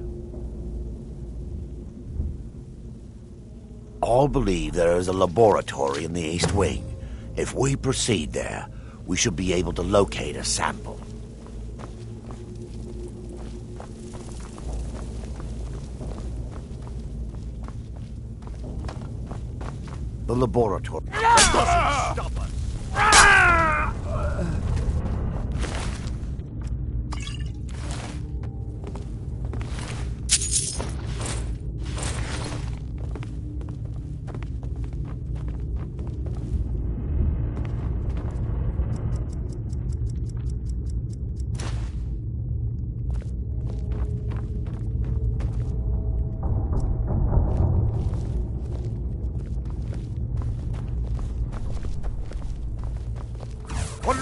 All believe there is a laboratory in the East Wing. If we proceed there, we should be able to locate a sample. The laboratory. That doesn't stop us.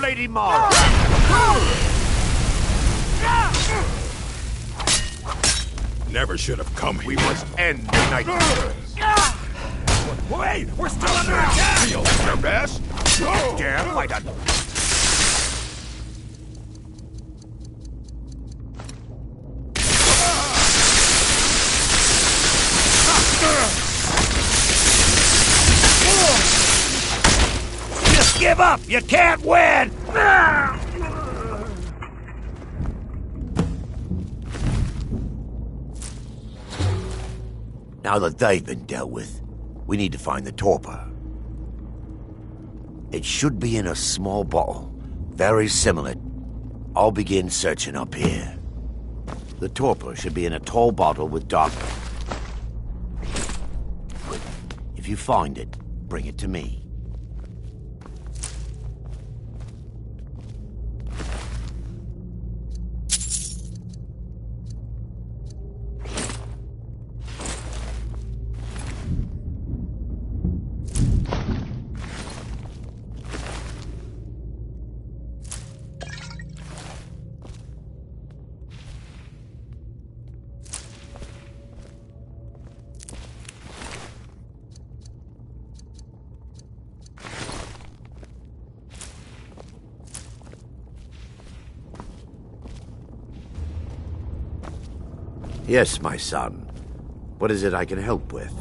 Lady Mara! Never should have come here. We must end the nightmares. Wait! We're still under attack! Feel your best? Damn, why not? Just give up! You can't win! Now that they've been dealt with, we need to find the torpor. It should be in a small bottle, very similar. I'll begin searching up here. The torpor should be in a tall bottle with dark... If you find it, bring it to me. Yes, my son. What is it I can help with?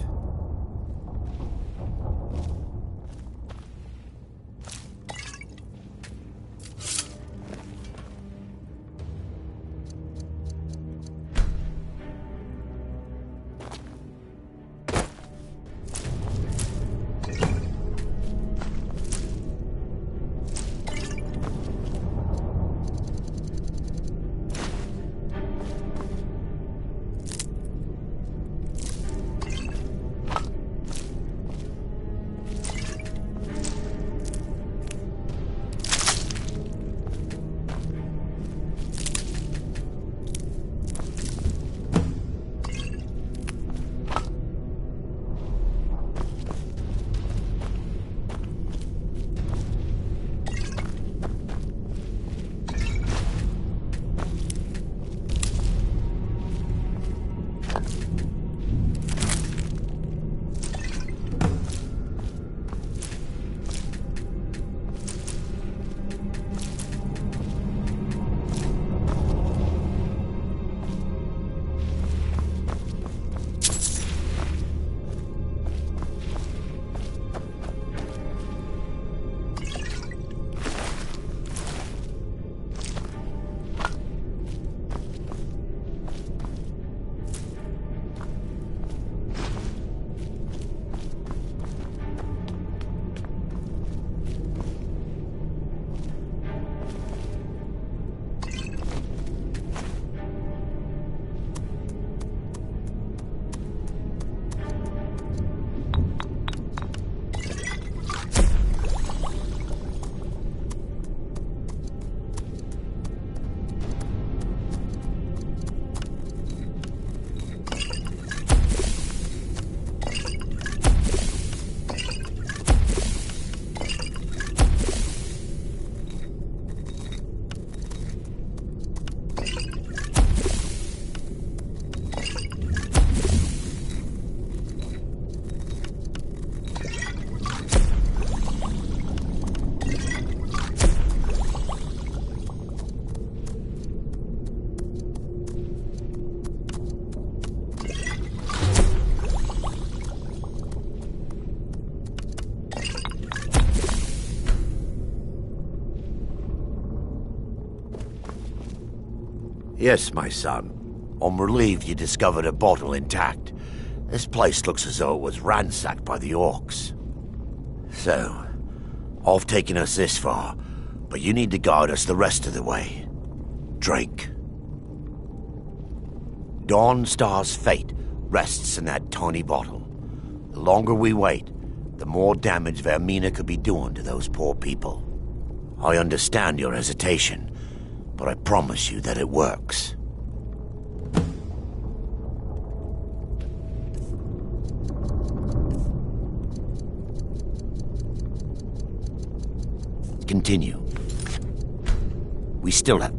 Yes, my son. I'm relieved you discovered a bottle intact. This place looks as though it was ransacked by the orcs. So, I've taken us this far, but you need to guide us the rest of the way. Drink. Dawnstar's fate rests in that tiny bottle. The longer we wait, the more damage Vermina could be doing to those poor people. I understand your hesitation, but I promise you that it works. Continue. We still have...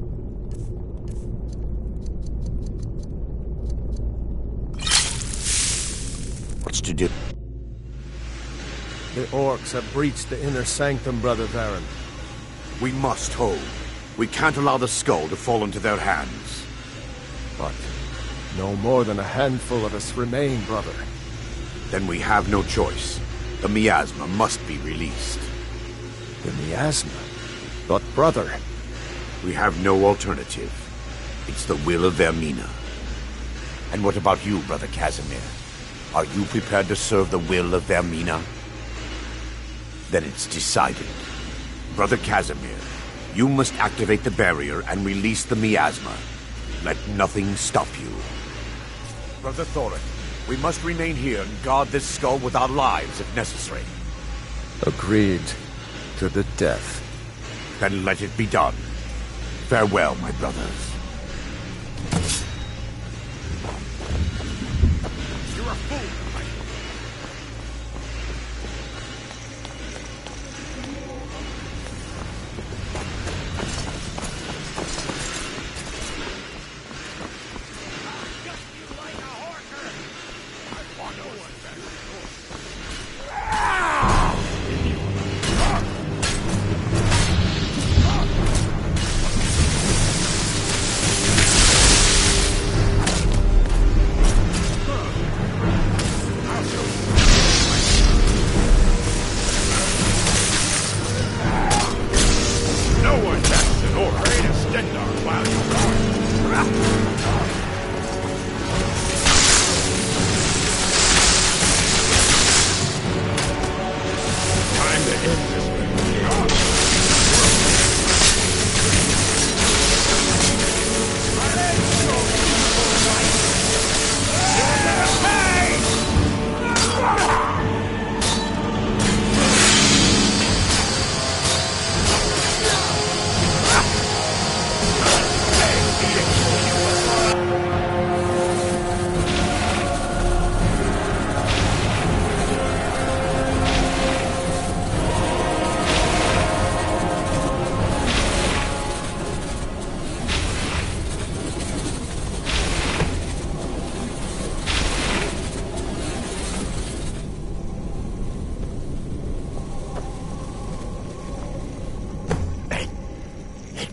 What's to do? The orcs have breached the inner sanctum, Brother Varen. We must hold. We can't allow the skull to fall into their hands. But no more than a handful of us remain, brother. Then we have no choice. The miasma must be released. The miasma? But brother... We have no alternative. It's the will of Vermina. And what about you, Brother Casimir? Are you prepared to serve the will of Vermina? Then it's decided. Brother Casimir, you must activate the barrier and release the miasma. Let nothing stop you. Brother Thorin, we must remain here and guard this skull with our lives if necessary. Agreed. To the death. Then let it be done. Farewell, my brothers. You're a fool!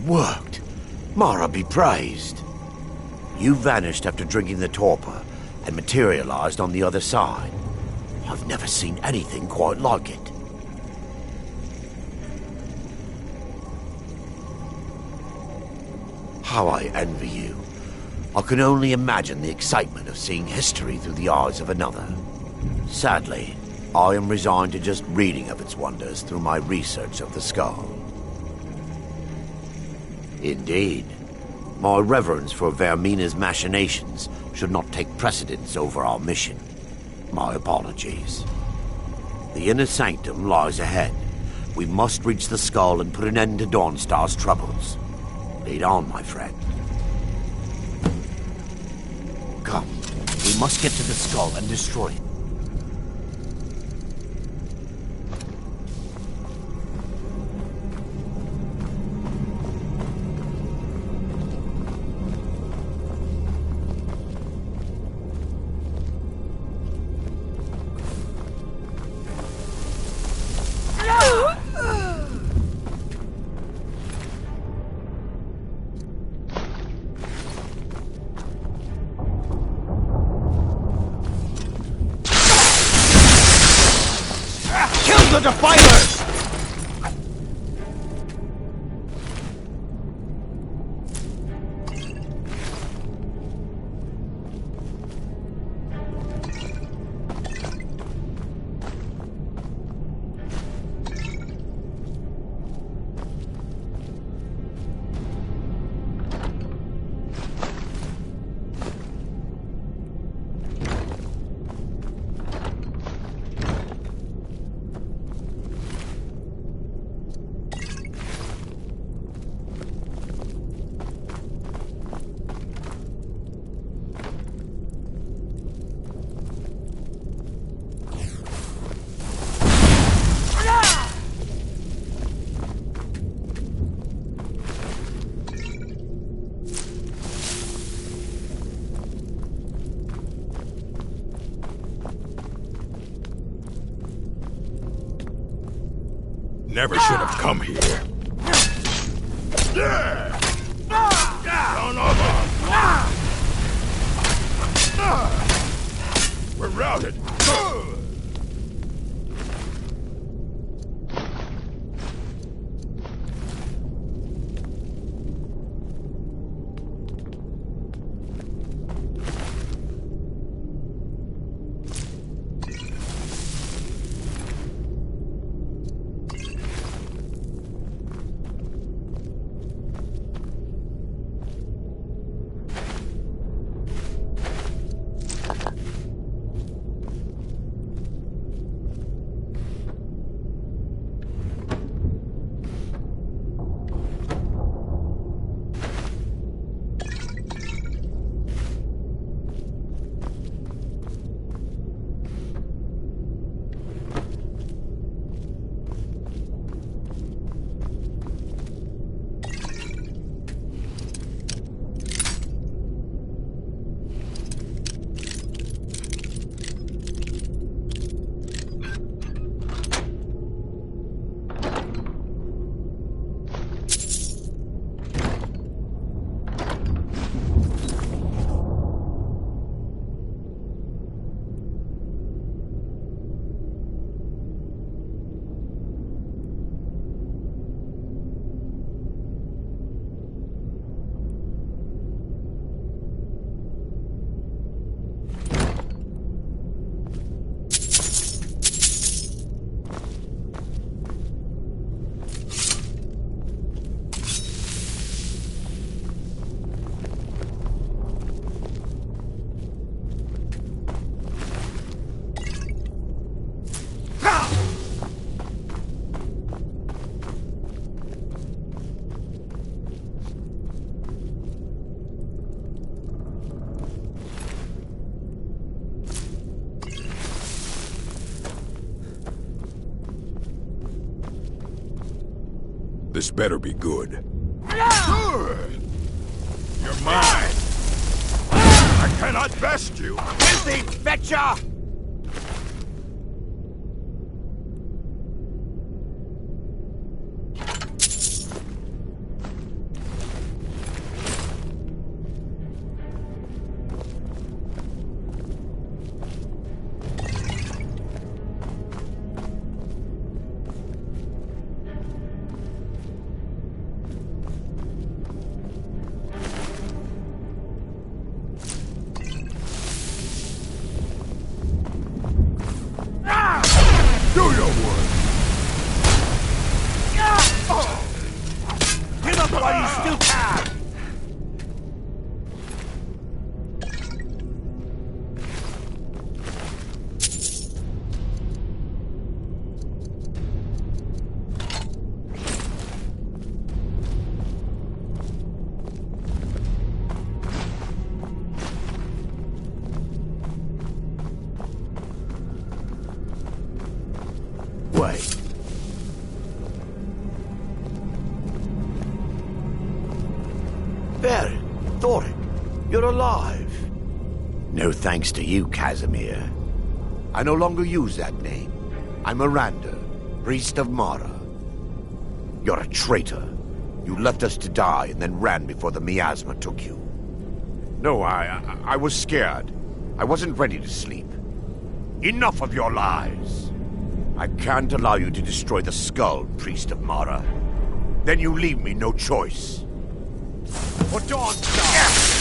Worked. Mara be praised. You vanished after drinking the torpor and materialized on the other side. I've never seen anything quite like it. How I envy you. I can only imagine the excitement of seeing history through the eyes of another. Sadly, I am resigned to just reading of its wonders through my research of the skull. Indeed. My reverence for Vermina's machinations should not take precedence over our mission. My apologies. The inner sanctum lies ahead. We must reach the skull and put an end to Dawnstar's troubles. Lead on, my friend. Come. We must get to the skull and destroy it. The Defilers! Never should have come here. We're routed. This better be good. You're mine! I cannot best you! Filthy fetcher! You're alive. No thanks to you, Casimir. I no longer use that name. I'm Miranda, priest of Mara. You're a traitor. You left us to die and then ran before the miasma took you. No, I was scared. I wasn't ready to sleep. Enough of your lies. I can't allow you to destroy the skull, priest of Mara. Then you leave me no choice. For Dawnstar!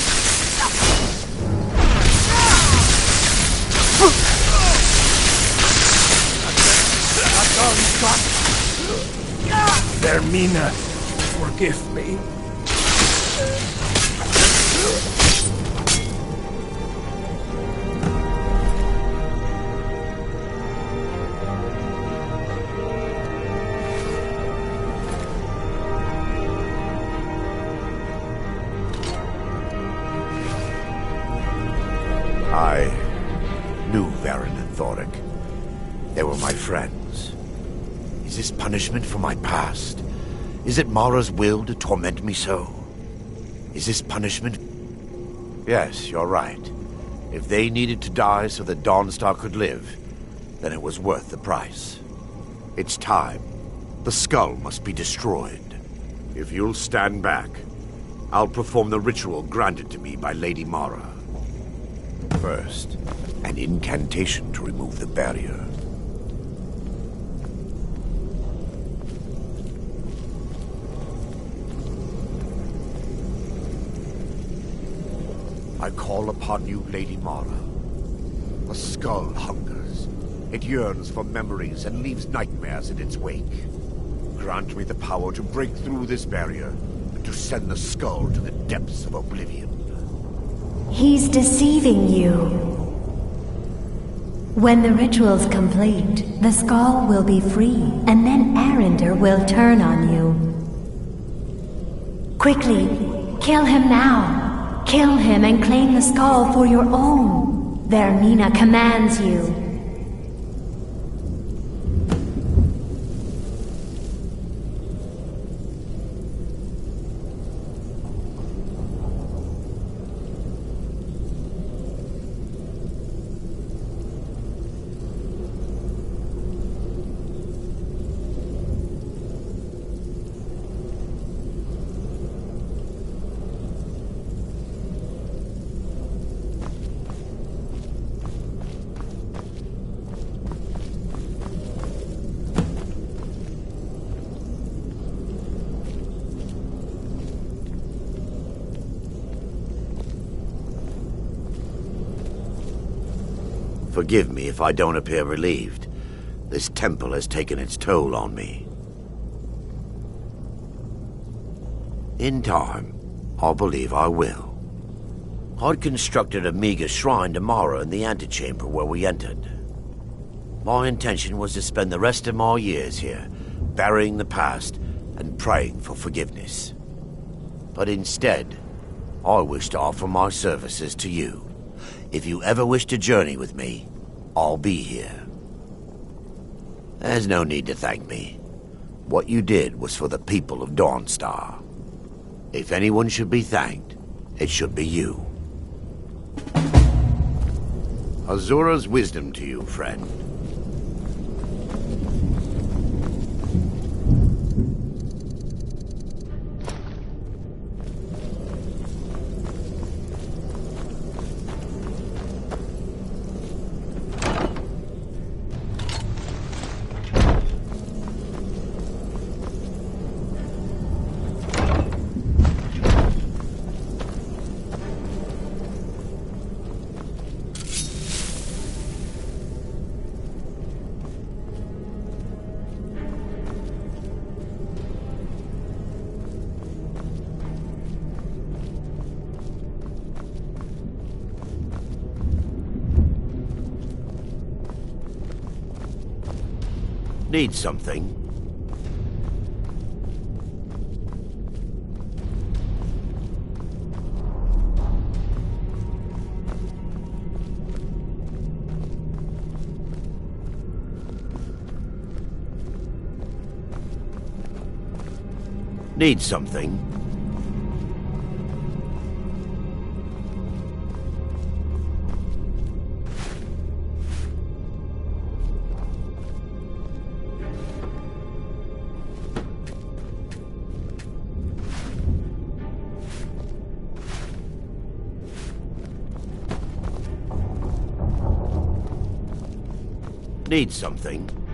Vermina, forgive me. I knew Varen and Thoric. They were my friends. Is this punishment for my past? Is it Mara's will to torment me so? Is this punishment? Yes, you're right. If they needed to die so that Dawnstar could live, then it was worth the price. It's time. The skull must be destroyed. If you'll stand back, I'll perform the ritual granted to me by Lady Mara. First, an incantation to remove the barrier. I call upon you, Lady Mara. The skull hungers. It yearns for memories and leaves nightmares in its wake. Grant me the power to break through this barrier and to send the skull to the depths of oblivion. He's deceiving you. When the ritual's complete, the skull will be free, and then Arender will turn on you. Quickly, kill him now. Kill him and claim the skull for your own. Vermina commands you. Forgive me if I don't appear relieved. This temple has taken its toll on me. In time, I believe I will. I'd constructed a meager shrine to Mara in the antechamber where we entered. My intention was to spend the rest of my years here, burying the past and praying for forgiveness. But instead, I wish to offer my services to you. If you ever wish to journey with me, I'll be here. There's no need to thank me. What you did was for the people of Dawnstar. If anyone should be thanked, it should be you. Azura's wisdom to you, friend. Need something? Need something? Need something?